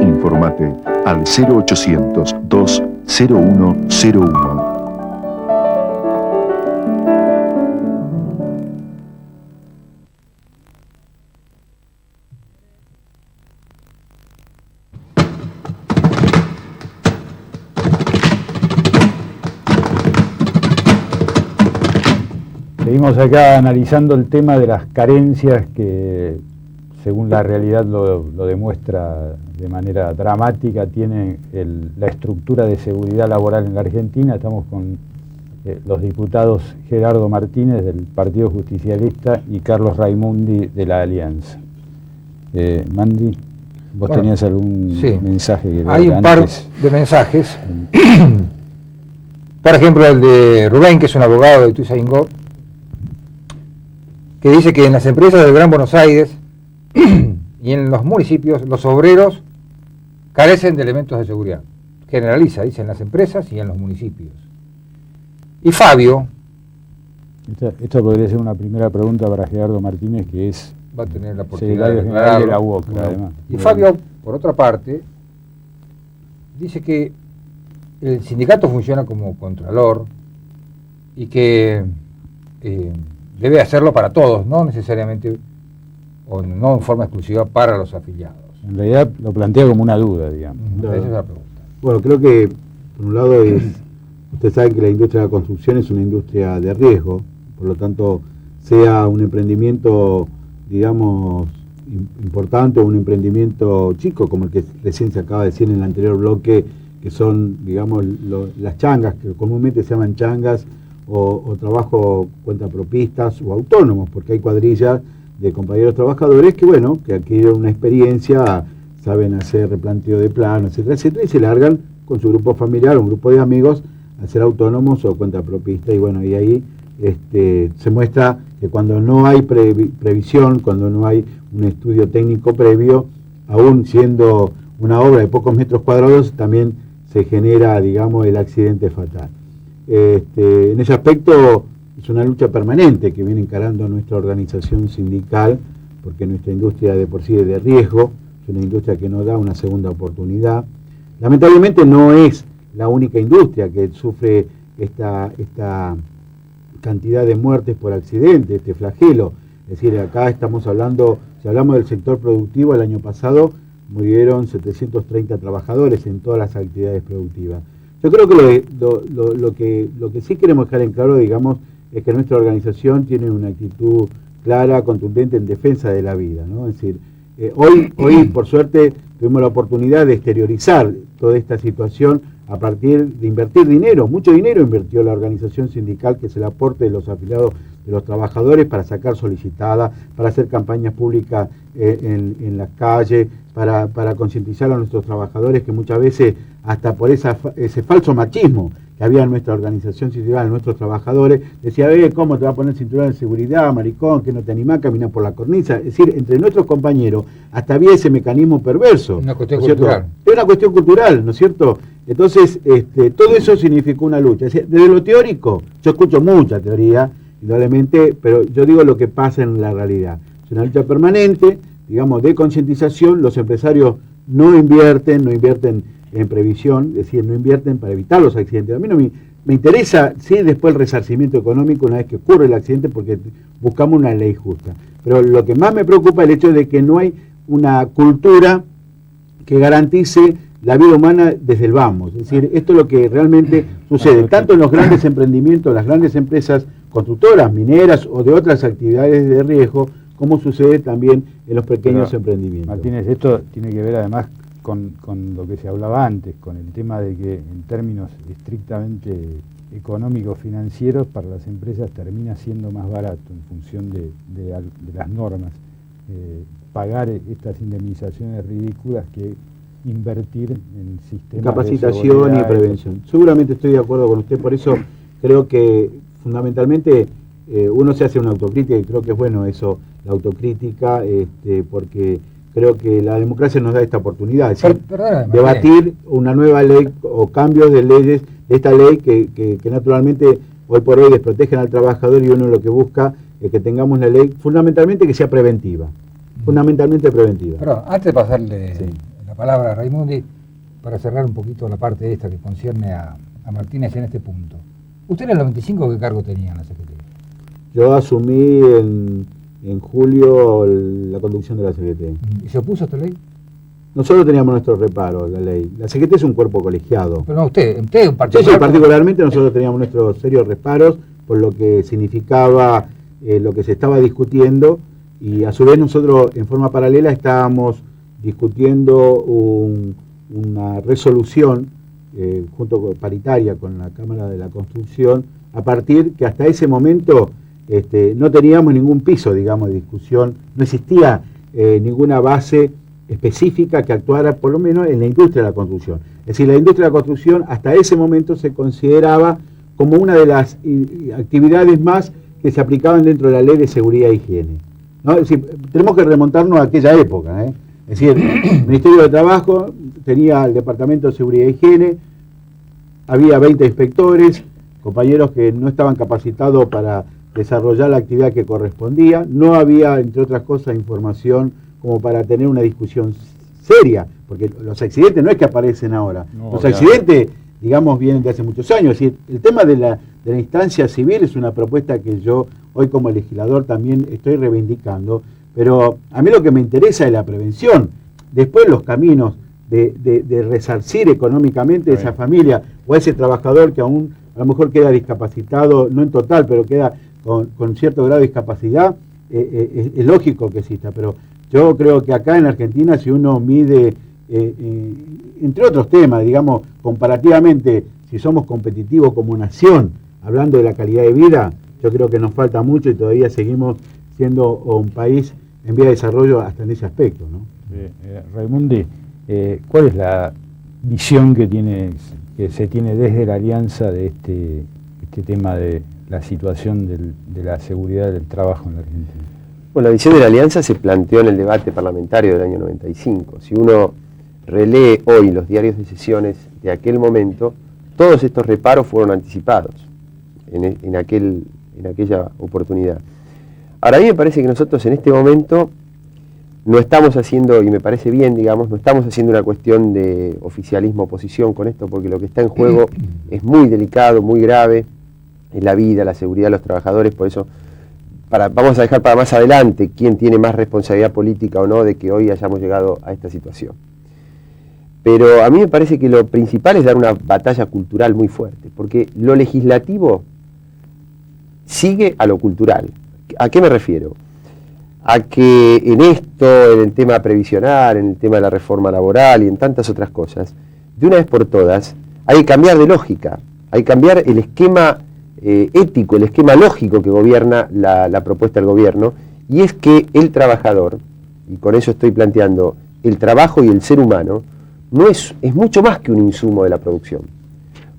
Speaker 2: Informate al 0800-20101.
Speaker 4: Seguimos acá analizando el tema de las carencias que, según la realidad lo demuestra de manera dramática, tiene la estructura de seguridad laboral en la Argentina. Estamos con los diputados Gerardo Martínez del Partido Justicialista y Carlos Raimundi de la Alianza. Mandy, vos tenías algún mensaje que
Speaker 3: hay un par de mensajes. Por ejemplo, el de Rubén, que es un abogado de Ituzaingó, que dice que en las empresas del Gran Buenos Aires y en los municipios los obreros carecen de elementos de seguridad. Generaliza, dice, en las empresas y en los municipios. Y Fabio...
Speaker 4: Esta podría ser una primera pregunta para Gerardo Martínez, que es
Speaker 3: va a tener la oportunidad
Speaker 4: secretario general de la UOCRA, además.
Speaker 3: Y Fabio, por otra parte, dice que el sindicato funciona como contralor y que debe hacerlo para todos, no necesariamente o no en forma exclusiva para los afiliados.
Speaker 4: En realidad lo plantea como una duda, digamos.
Speaker 3: Esa es la pregunta.
Speaker 9: Bueno, creo que por un lado es Ustedes saben que la industria de la construcción es una industria de riesgo, por lo tanto, sea un emprendimiento, digamos, importante o un emprendimiento chico, como el que recién se acaba de decir en el anterior bloque, que son, digamos, las changas, que comúnmente se llaman changas, o trabajo cuentapropistas o autónomos, porque hay cuadrillas de compañeros trabajadores que, bueno, que adquieren una experiencia, saben hacer replanteo de plano, etcétera, etcétera, y se largan con su grupo familiar, un grupo de amigos, a ser autónomos o cuentapropistas, y bueno, y ahí se muestra que cuando no hay previsión, cuando no hay un estudio técnico previo, aún siendo una obra de pocos metros cuadrados, también se genera, digamos, el accidente fatal. En ese aspecto es una lucha permanente que viene encarando nuestra organización sindical, porque nuestra industria de por sí es de riesgo, es una industria que no da una segunda oportunidad. Lamentablemente no es la única industria que sufre esta cantidad de muertes por accidente, este flagelo. Es decir, acá estamos hablando, si hablamos del sector productivo, el año pasado murieron 730 trabajadores en todas las actividades productivas. Yo creo que lo que sí queremos dejar en claro, digamos, es que nuestra organización tiene una actitud clara, contundente en defensa de la vida, ¿no? Es decir, hoy, por suerte, tuvimos la oportunidad de exteriorizar toda esta situación a partir de invertir dinero. Mucho dinero invirtió la organización sindical, que es el aporte de los afiliados de los trabajadores para sacar solicitadas, para hacer campañas públicas en las calles, para concientizar a nuestros trabajadores, que muchas veces, hasta por ese falso machismo que había en nuestra organización sindical, en nuestros trabajadores, decía, ¿cómo te va a poner cinturón de seguridad, maricón, que no te animás a caminar por la cornisa? Es decir, entre nuestros compañeros hasta había ese mecanismo perverso.
Speaker 3: Una cuestión
Speaker 9: ¿no
Speaker 3: cultural.
Speaker 9: Es una cuestión cultural, ¿no es cierto? Entonces, todo eso significó una lucha. Es decir, desde lo teórico, yo escucho mucha teoría, indudablemente, pero yo digo lo que pasa en la realidad. Es una lucha permanente, digamos, de concientización. Los empresarios no invierten en previsión, es decir, no invierten para evitar los accidentes. A mí no me interesa, sí, después el resarcimiento económico una vez que ocurre el accidente, porque buscamos una ley justa. Pero lo que más me preocupa es el hecho de que no hay una cultura que garantice la vida humana desde el vamos. Es decir, esto es lo que realmente sucede, tanto en los grandes emprendimientos, las grandes empresas constructoras, mineras o de otras actividades de riesgo, como sucede también en los pequeños emprendimientos.
Speaker 4: Martínez, esto tiene que ver además con lo que se hablaba antes, con el tema de que en términos estrictamente económicos financieros para las empresas termina siendo más barato en función de las normas pagar estas indemnizaciones ridículas que invertir en sistemas
Speaker 9: capacitación y prevención. Seguramente estoy de acuerdo con usted, por eso creo que fundamentalmente uno se hace una autocrítica, y creo que es bueno eso, la autocrítica, porque creo que la democracia nos da esta oportunidad, es decir, debatir una nueva ley o cambios de leyes, de esta ley que naturalmente hoy por hoy desprotegen al trabajador, y uno lo que busca es que tengamos una ley fundamentalmente que sea preventiva, fundamentalmente preventiva.
Speaker 3: Pero antes de pasarle la palabra a Raimundi, para cerrar un poquito la parte esta que concierne a Martínez en este punto. ¿Usted en el 95 qué cargo tenía en la Secretaría?
Speaker 9: Yo asumí en julio la conducción de la CGT.
Speaker 3: ¿Y se opuso a esta ley?
Speaker 9: Nosotros teníamos nuestros reparos, la ley. La CGT es un cuerpo colegiado.
Speaker 3: Pero no, usted en particular.
Speaker 9: Sí, particularmente nosotros teníamos nuestros serios reparos por lo que significaba lo que se estaba discutiendo, y a su vez nosotros en forma paralela estábamos discutiendo una resolución junto con paritaria con la Cámara de la Construcción, a partir que hasta ese momento no teníamos ningún piso, digamos, de discusión, no existía ninguna base específica que actuara por lo menos en la industria de la construcción. Es decir, la industria de la construcción hasta ese momento se consideraba como una de las actividades más que se aplicaban dentro de la Ley de Seguridad e Higiene, ¿no? Es decir, tenemos que remontarnos a aquella época, Es decir, el Ministerio de Trabajo tenía el Departamento de Seguridad e Higiene, había 20 inspectores, compañeros que no estaban capacitados para desarrollar la actividad que correspondía, no había, entre otras cosas, información como para tener una discusión seria, porque los accidentes no es que aparecen ahora, los accidentes, digamos, vienen de hace muchos años. Es decir, el tema de la instancia civil es una propuesta que yo hoy como legislador también estoy reivindicando, pero a mí lo que me interesa es la prevención, después los caminos de resarcir económicamente a esa familia o a ese trabajador que aún a lo mejor queda discapacitado, no en total, pero queda con cierto grado de discapacidad, es lógico que exista, pero yo creo que acá en Argentina, si uno mide, entre otros temas, digamos, comparativamente, si somos competitivos como nación, hablando de la calidad de vida, yo creo que nos falta mucho y todavía seguimos siendo un país en vía de desarrollo hasta en ese aspecto, ¿no?
Speaker 4: Raimundi, ¿cuál es la visión que se tiene desde la Alianza de este tema de la situación de la seguridad del trabajo en la Argentina?
Speaker 10: Bueno, la visión de la Alianza se planteó en el debate parlamentario del año 95. Si uno relee hoy los diarios de sesiones de aquel momento, todos estos reparos fueron anticipados en aquella oportunidad. Ahora, a mí me parece que nosotros en este momento no estamos haciendo, y me parece bien, digamos, no estamos haciendo una cuestión de oficialismo-oposición con esto, porque lo que está en juego es muy delicado, muy grave, es la vida, la seguridad de los trabajadores. Por eso vamos a dejar para más adelante quién tiene más responsabilidad política o no de que hoy hayamos llegado a esta situación. Pero a mí me parece que lo principal es dar una batalla cultural muy fuerte, porque lo legislativo sigue a lo cultural. ¿A qué me refiero? A que en esto, en el tema previsional, en el tema de la reforma laboral y en tantas otras cosas, de una vez por todas, hay que cambiar de lógica, hay que cambiar el esquema ético, el esquema lógico que gobierna la propuesta del gobierno, y es que el trabajador, y con eso estoy planteando, el trabajo y el ser humano, es mucho más que un insumo de la producción.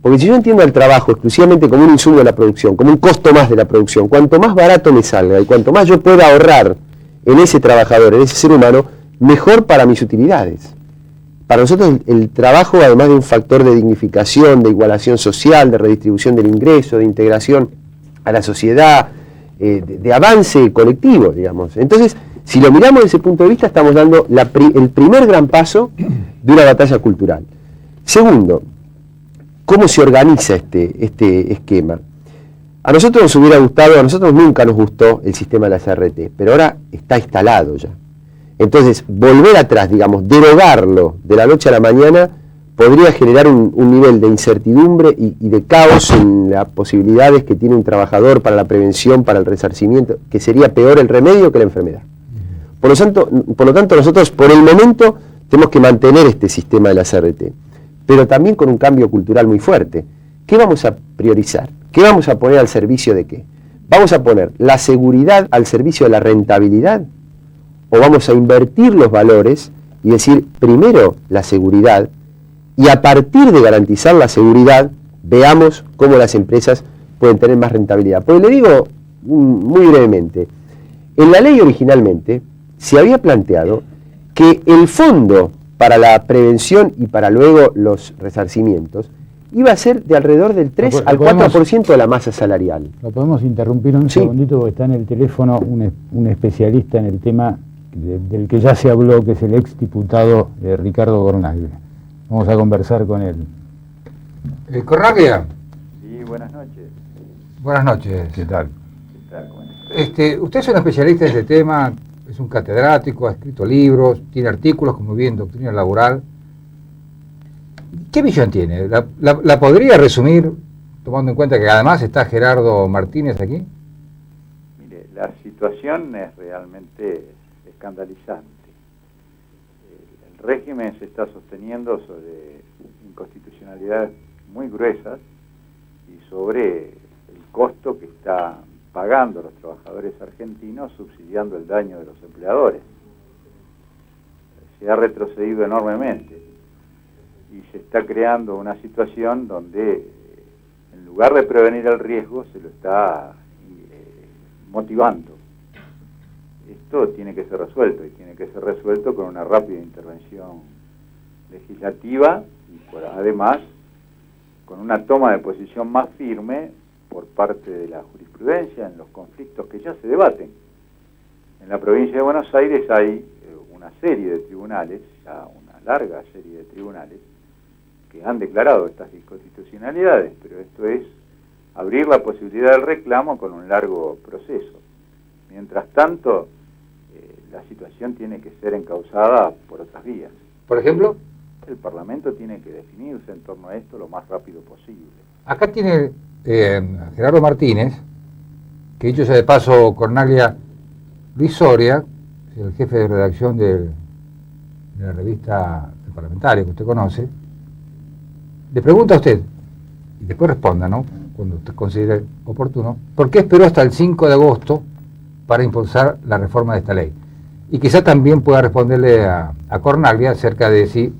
Speaker 10: Porque si yo entiendo al trabajo exclusivamente como un insumo de la producción, como un costo más de la producción, cuanto más barato me salga y cuanto más yo pueda ahorrar en ese trabajador, en ese ser humano, mejor para mis utilidades. Para nosotros el trabajo, además de un factor de dignificación, de igualación social, de redistribución del ingreso, de integración a la sociedad, de avance colectivo, digamos. Entonces, si lo miramos desde ese punto de vista, estamos dando el primer gran paso de una batalla cultural. Segundo, ¿cómo se organiza este esquema? A nosotros nos hubiera gustado, a nosotros nunca nos gustó el sistema de la CRT, pero ahora está instalado ya. Entonces, volver atrás, digamos, derogarlo de la noche a la mañana, podría generar un nivel de incertidumbre y de caos en las posibilidades que tiene un trabajador para la prevención, para el resarcimiento, que sería peor el remedio que la enfermedad. Por lo tanto, nosotros por el momento tenemos que mantener este sistema de la CRT, pero también con un cambio cultural muy fuerte. ¿Qué vamos a priorizar? ¿Qué vamos a poner al servicio de qué? ¿Vamos a poner la seguridad al servicio de la rentabilidad? ¿O vamos a invertir los valores y decir primero la seguridad, y a partir de garantizar la seguridad veamos cómo las empresas pueden tener más rentabilidad? Pues le digo muy brevemente, en la ley originalmente se había planteado que el fondo para la prevención y para luego los resarcimientos iba a ser de alrededor del 3 al 4% de la masa salarial.
Speaker 4: ¿Lo podemos interrumpir un segundito? Porque está en el teléfono un especialista en el tema del que ya se habló, que es el exdiputado Ricardo Gornaglia. Vamos a conversar con él.
Speaker 3: Gornaglia.
Speaker 11: Sí, buenas noches.
Speaker 3: Buenas noches.
Speaker 4: ¿Qué tal?
Speaker 11: ¿Qué tal? Bueno.
Speaker 3: Usted es un especialista en este tema, es un catedrático, ha escrito libros, tiene artículos, como bien, doctrina laboral. ¿Qué visión tiene? ¿La podría resumir, tomando en cuenta que además está Gerardo Martínez aquí?
Speaker 11: Mire, la situación es realmente escandalizante. El régimen se está sosteniendo sobre inconstitucionalidades muy gruesas y sobre el costo que está pagando los trabajadores argentinos subsidiando el daño de los empleadores. Se ha retrocedido enormemente y se está creando una situación donde en lugar de prevenir el riesgo se lo está motivando. Esto tiene que ser resuelto y tiene que ser resuelto con una rápida intervención legislativa y además con una toma de posición más firme por parte de la jurisprudencia en los conflictos que ya se debaten. En la provincia de Buenos Aires hay una serie de tribunales, ya una larga serie de tribunales, que han declarado estas inconstitucionalidades, pero esto es abrir la posibilidad del reclamo con un largo proceso. Mientras tanto, la situación tiene que ser encauzada por otras vías.
Speaker 3: Por ejemplo,
Speaker 11: el Parlamento tiene que definirse en torno a esto lo más rápido posible.
Speaker 3: Acá tiene Gerardo Martínez, que dicho sea de paso, Cornaglia, Luis Soria, el jefe de redacción de la revista El Parlamentario, que usted conoce, le pregunta a usted, y después responda, ¿no?, cuando usted considere oportuno, ¿por qué esperó hasta el 5 de agosto para impulsar la reforma de esta ley? Y quizá también pueda responderle a Cornaglia acerca de si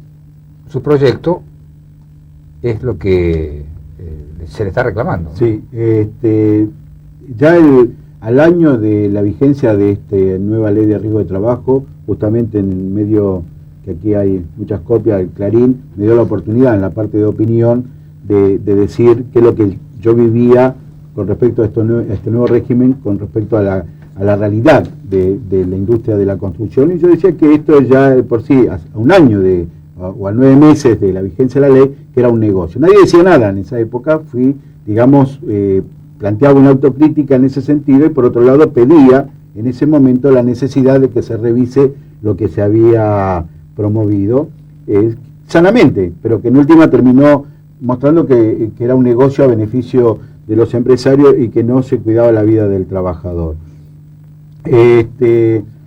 Speaker 3: su proyecto es lo que se le está reclamando.
Speaker 9: Sí, ya al año de la vigencia de esta nueva ley de riesgo de trabajo, justamente en el medio, que aquí hay muchas copias del Clarín, me dio la oportunidad en la parte de opinión de decir qué es lo que yo vivía con respecto a este nuevo régimen, con respecto a la realidad de la industria de la construcción, y yo decía que esto ya de por sí, a un año o a 9 meses de la vigencia de la ley, que era un negocio. Nadie decía nada en esa época, planteaba una autocrítica en ese sentido, y por otro lado pedía en ese momento la necesidad de que se revise lo que se había promovido sanamente, pero que en última terminó mostrando que era un negocio a beneficio de los empresarios y que no se cuidaba la vida del trabajador.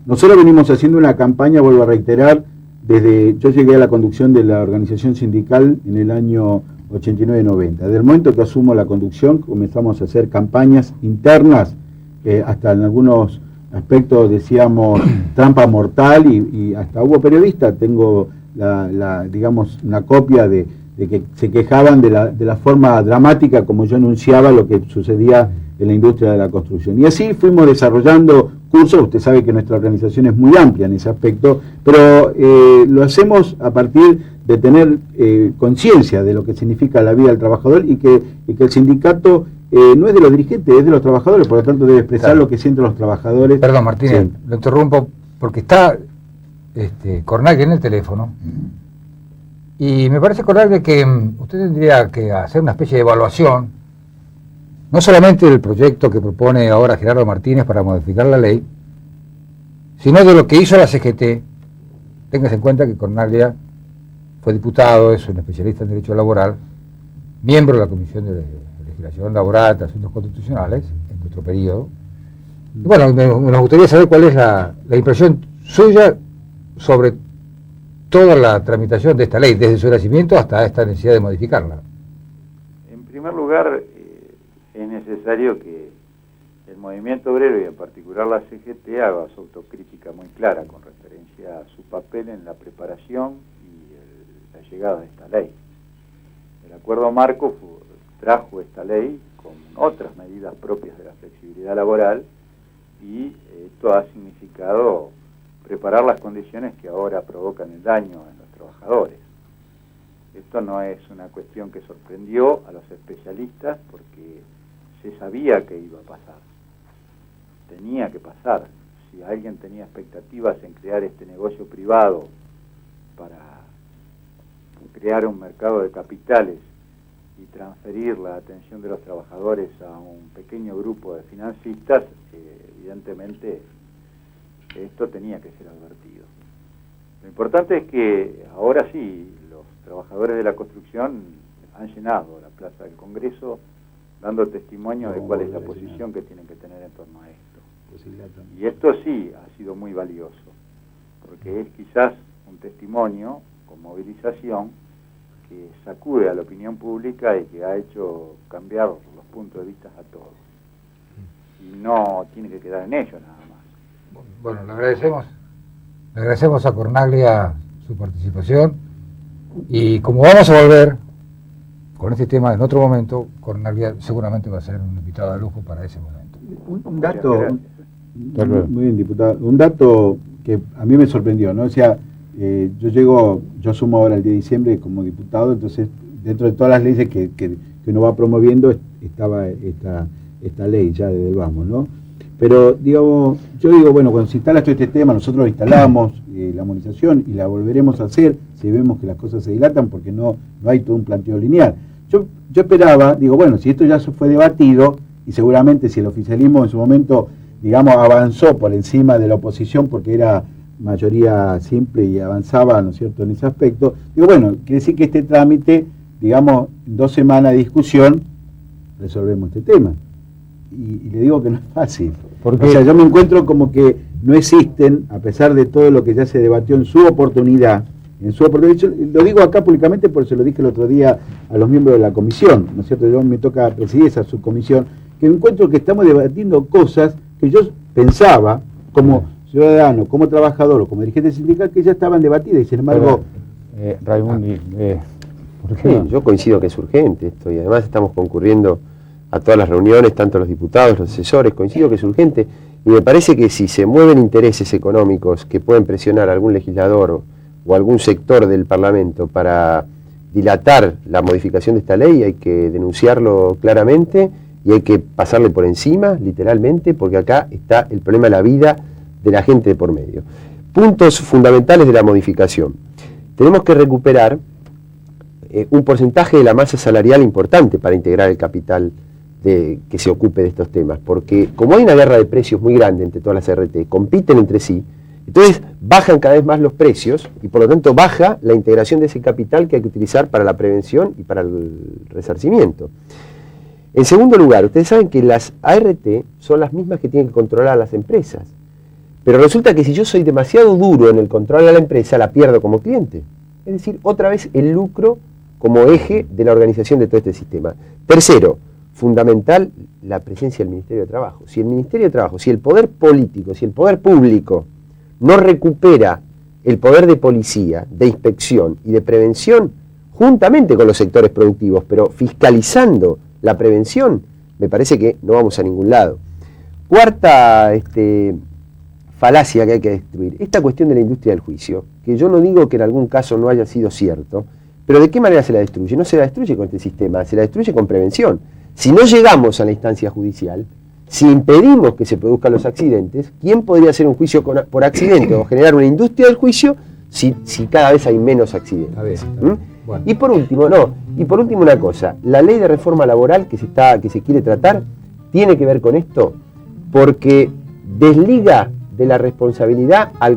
Speaker 9: Nosotros venimos haciendo una campaña, vuelvo a reiterar, yo llegué a la conducción de la organización sindical en el año 89-90. Desde el momento que asumo la conducción comenzamos a hacer campañas internas, hasta en algunos aspectos decíamos trampa mortal, y hasta hubo periodistas, tengo digamos una copia de que se quejaban de la forma dramática como yo anunciaba lo que sucedía en la industria de la construcción. Y así fuimos desarrollando cursos. Usted sabe que nuestra organización es muy amplia en ese aspecto, pero lo hacemos a partir de tener conciencia de lo que significa la vida del trabajador, y que el sindicato no es de los dirigentes, es de los trabajadores, por lo tanto debe expresar lo que sienten los trabajadores.
Speaker 3: Perdón, Martínez, lo interrumpo porque está Cornaglia en el teléfono, y me parece, Cornaglia, que usted tendría que hacer una especie de evaluación, no solamente del proyecto que propone ahora Gerardo Martínez para modificar la ley, sino de lo que hizo la CGT. Téngase en cuenta que Cornaglia fue diputado, es un especialista en derecho laboral, miembro de la Comisión de Legislación Laboral de Asuntos Constitucionales en nuestro periodo. Y bueno, nos gustaría saber cuál es la impresión suya sobre toda la tramitación de esta ley, desde su nacimiento hasta esta necesidad de modificarla.
Speaker 11: En primer lugar, es necesario que el movimiento obrero, y en particular la CGT, haga su autocrítica muy clara con referencia a su papel en la preparación y la llegada de esta ley. El acuerdo marco trajo esta ley con otras medidas propias de la flexibilidad laboral, y esto ha significado preparar las condiciones que ahora provocan el daño en los trabajadores. Esto no es una cuestión que sorprendió a los especialistas, porque se sabía que iba a pasar, tenía que pasar. Si alguien tenía expectativas en crear este negocio privado para crear un mercado de capitales y transferir la atención de los trabajadores a un pequeño grupo de financistas, evidentemente esto tenía que ser advertido. Lo importante es que ahora sí, los trabajadores de la construcción han llenado la plaza del Congreso dando testimonio de cuál es la posición que tienen que tener en torno a esto. Y esto sí ha sido muy valioso, porque es quizás un testimonio con movilización que sacude a la opinión pública y que ha hecho cambiar los puntos de vista a todos. Y no tiene que quedar en ello nada más.
Speaker 3: Bueno, le agradecemos a Cornaglia su participación, y como vamos a volver con este tema en otro momento, Cornaglia seguramente va a ser un invitado de lujo para ese momento.
Speaker 9: Un dato, muy bien, diputado, un dato que a mí me sorprendió, ¿no? O sea, yo asumo ahora el 10 de diciembre como diputado, entonces dentro de todas las leyes que uno va promoviendo estaba esta ley ya desde el vamos, ¿no? Pero yo digo, bueno, cuando se instala todo este tema, nosotros lo instalamos, la armonización, y la volveremos a hacer si vemos que las cosas se dilatan, porque no hay todo un planteo lineal. Yo esperaba, digo, bueno, si esto ya fue debatido, y seguramente si el oficialismo en su momento, digamos, avanzó por encima de la oposición, porque era mayoría simple y avanzaba, ¿no es cierto?, en ese aspecto, digo, bueno, quiere decir que este trámite, digamos, 2 semanas de discusión, resolvemos este tema. Y le digo que no es fácil.
Speaker 4: Porque,
Speaker 9: o sea, yo me encuentro como que no existen, a pesar de todo lo que ya se debatió en su oportunidad, yo lo digo acá públicamente porque se lo dije el otro día a los miembros de la comisión, ¿no es cierto? Yo me toca presidir esa subcomisión, que me encuentro que estamos debatiendo cosas que yo pensaba, como ciudadano, como trabajador o como dirigente sindical, que ya estaban debatidas y sin embargo...
Speaker 4: Raimundi, ¿por qué
Speaker 10: Sí,
Speaker 4: no?
Speaker 10: yo coincido que es urgente esto y además estamos concurriendo a todas las reuniones, tanto los diputados, los asesores, coincido que es urgente y me parece que si se mueven intereses económicos que pueden presionar a algún legislador o algún sector del Parlamento para dilatar la modificación de esta ley, hay que denunciarlo claramente y hay que pasarle por encima, literalmente, porque acá está el problema de la vida de la gente de por medio. Puntos fundamentales de la modificación. Tenemos que recuperar un porcentaje de la masa salarial importante para integrar el capital que se ocupe de estos temas, porque como hay una guerra de precios muy grande entre todas las RT, compiten entre sí, entonces bajan cada vez más los precios y por lo tanto baja la integración de ese capital que hay que utilizar para la prevención y para el resarcimiento. En segundo lugar, ustedes saben que las ART son las mismas que tienen que controlar a las empresas, pero resulta que si yo soy demasiado duro en el control a la empresa, la pierdo como cliente. Es decir, otra vez el lucro como eje de la organización de todo este sistema. Tercero, fundamental la presencia del Ministerio de Trabajo. Si el Ministerio de Trabajo, si el poder político, si el poder público no recupera el poder de policía, de inspección y de prevención, juntamente con los sectores productivos, pero fiscalizando la prevención, me parece que no vamos a ningún lado. Cuarta falacia que hay que destruir, esta cuestión de la industria del juicio, que yo no digo que en algún caso no haya sido cierto, pero ¿de qué manera se la destruye? No se la destruye con este sistema, se la destruye con prevención. Si no llegamos a la instancia judicial, si impedimos que se produzcan los accidentes, ¿quién podría hacer un juicio por accidente o generar una industria del juicio si cada vez hay menos accidentes? Bueno. Y por último una cosa, la ley de reforma laboral que se quiere tratar tiene que ver con esto porque desliga de la responsabilidad a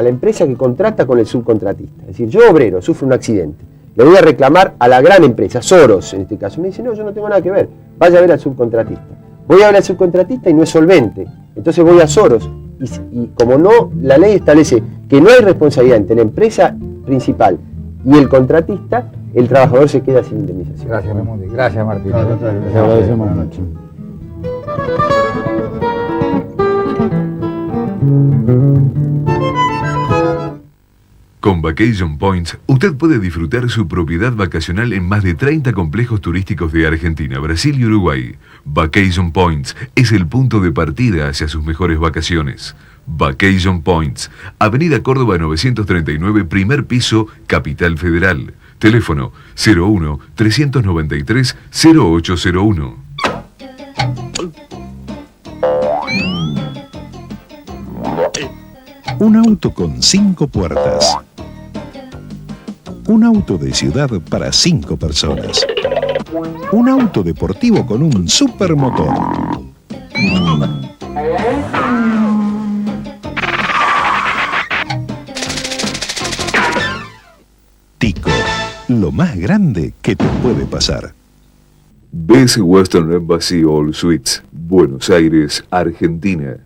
Speaker 10: la empresa que contrata con el subcontratista. Es decir, yo obrero, sufro un accidente, le voy a reclamar a la gran empresa, Soros en este caso. Me dice, no, yo no tengo nada que ver, vaya a ver al subcontratista. Voy a ver al subcontratista y no es solvente, entonces voy a Soros. Y como no, la ley establece que no hay responsabilidad entre la empresa principal y el contratista, el trabajador se queda sin indemnización.
Speaker 3: Gracias, Raimundi. Gracias, Martín.
Speaker 4: Les agradecemos mucho.
Speaker 1: Con Vacation Points, usted puede disfrutar su propiedad vacacional en más de 30 complejos turísticos de Argentina, Brasil y Uruguay. Vacation Points es el punto de partida hacia sus mejores vacaciones. Vacation Points, Avenida Córdoba 939, primer piso, Capital Federal. Teléfono 01-393-0801.
Speaker 2: Un auto con 5 puertas. Un auto de ciudad para 5 personas. Un auto deportivo con un supermotor. Tico, lo más grande que te puede pasar.
Speaker 1: Best Western Embassy All Suites, Buenos Aires, Argentina.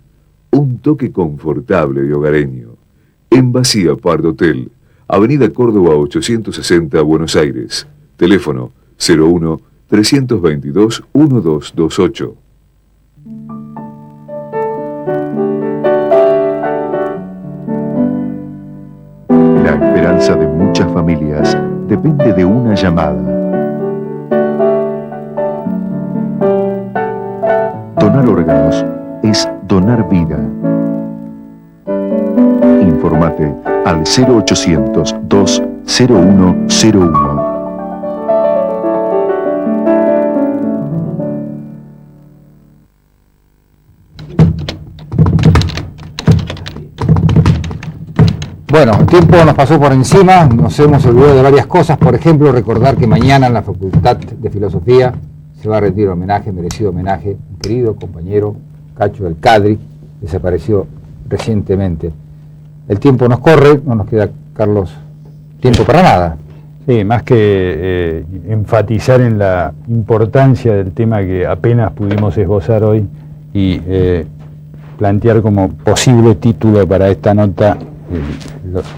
Speaker 1: Un toque confortable y hogareño. Embassy Apart Hotel, Avenida Córdoba 860, Buenos Aires. Teléfono 01-322-1228.
Speaker 2: La esperanza de muchas familias depende de una llamada. Donar órganos es donar vida. Informate al 0800-20101.
Speaker 3: Bueno, el tiempo nos pasó por encima, nos hemos olvidado de varias cosas, por ejemplo, recordar que mañana en la Facultad de Filosofía se va a rendir homenaje, merecido homenaje, un querido compañero, Cacho del Cadri, desapareció recientemente. El tiempo nos corre, no nos queda, Carlos, tiempo para nada.
Speaker 4: Sí, más que enfatizar en la importancia del tema que apenas pudimos esbozar hoy y plantear como posible título para esta nota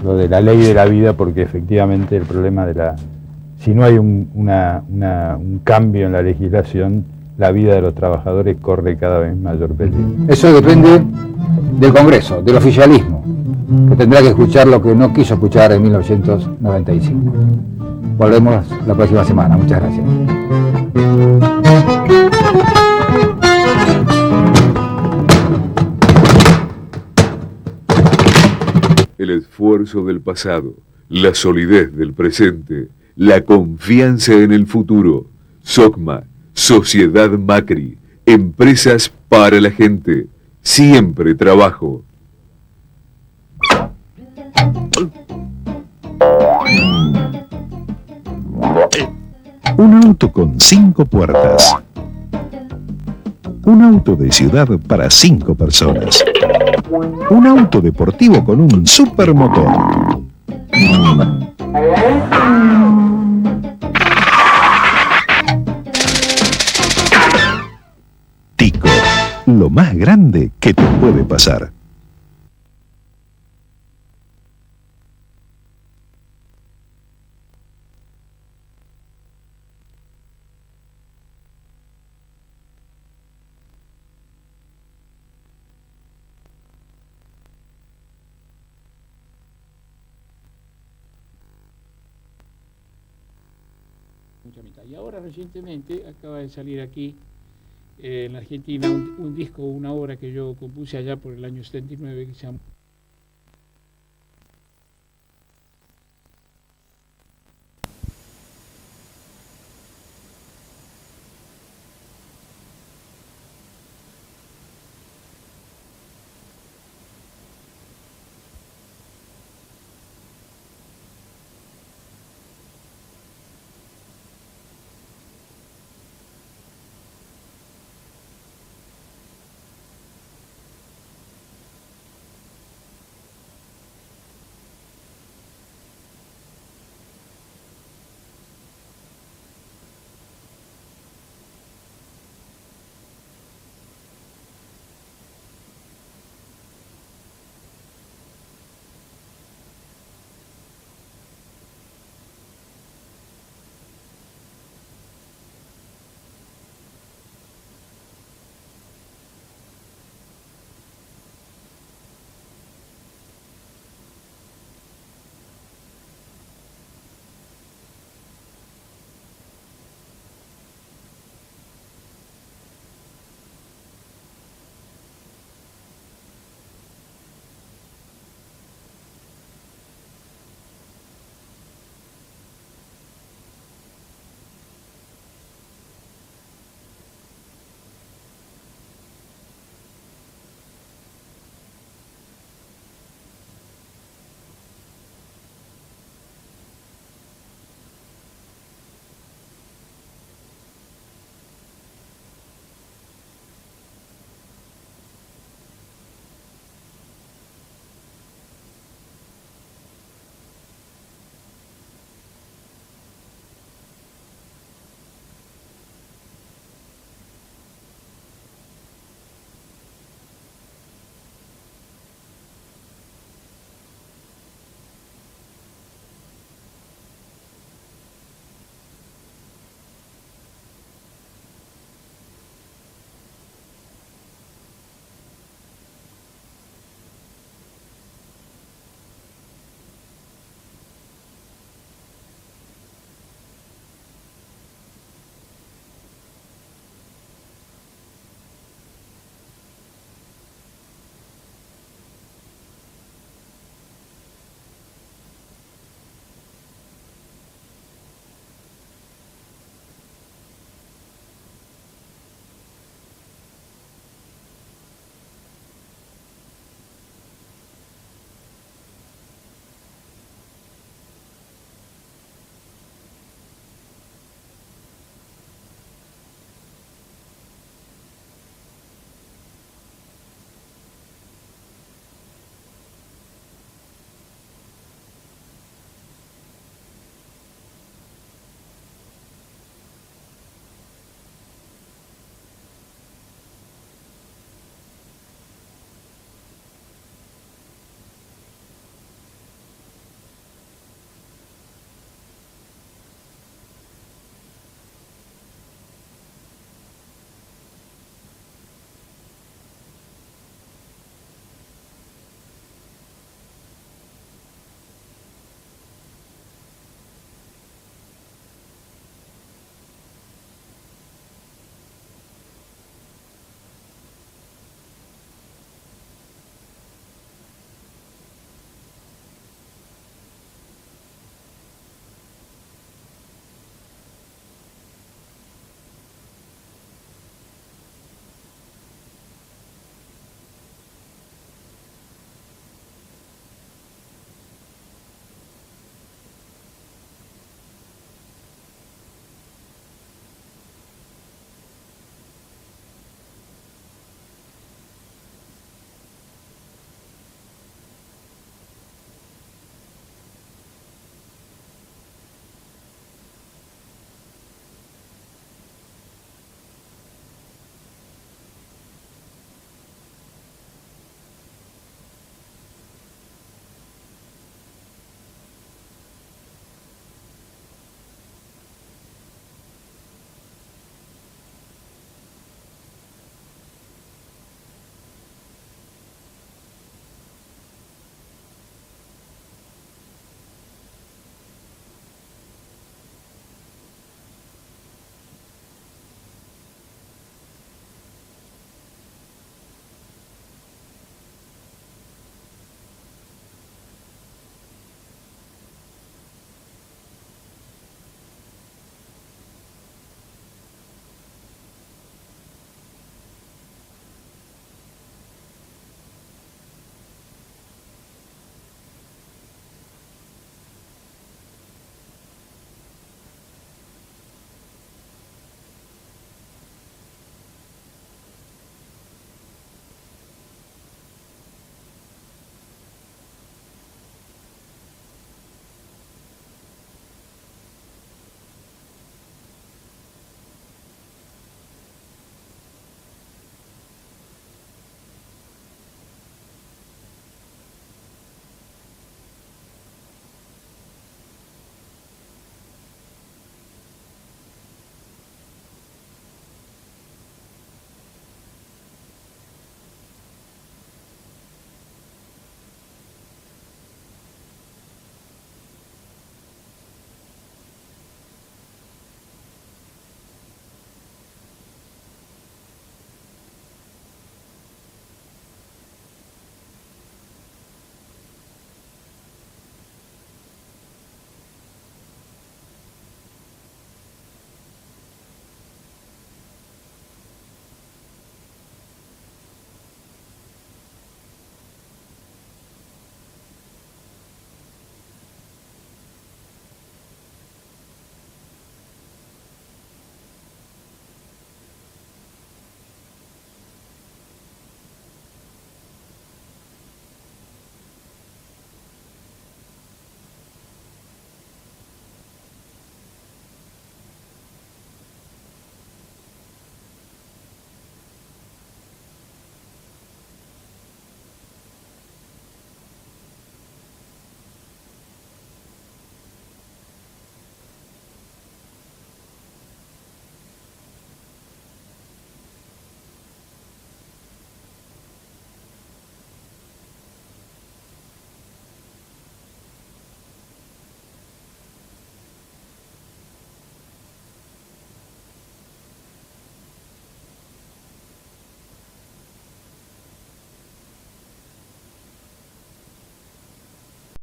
Speaker 4: lo de la ley de la vida, porque efectivamente el problema de si no hay un cambio en la legislación, la vida de los trabajadores corre cada vez mayor peligro.
Speaker 3: Eso depende del Congreso, del oficialismo, que tendrá que escuchar lo que no quiso escuchar en 1995. Volvemos la próxima semana. Muchas gracias.
Speaker 1: El esfuerzo del pasado, la solidez del presente, la confianza en el futuro. SOCMA, Sociedad Macri, empresas para la gente. Siempre trabajo.
Speaker 2: Un auto con 5 puertas. Un auto de ciudad para 5 personas. Un auto deportivo con un supermotor. Tico, lo más grande que te puede pasar.
Speaker 5: Y ahora recientemente acaba de salir aquí en la Argentina un disco, una obra que yo compuse allá por el año 79 que se llama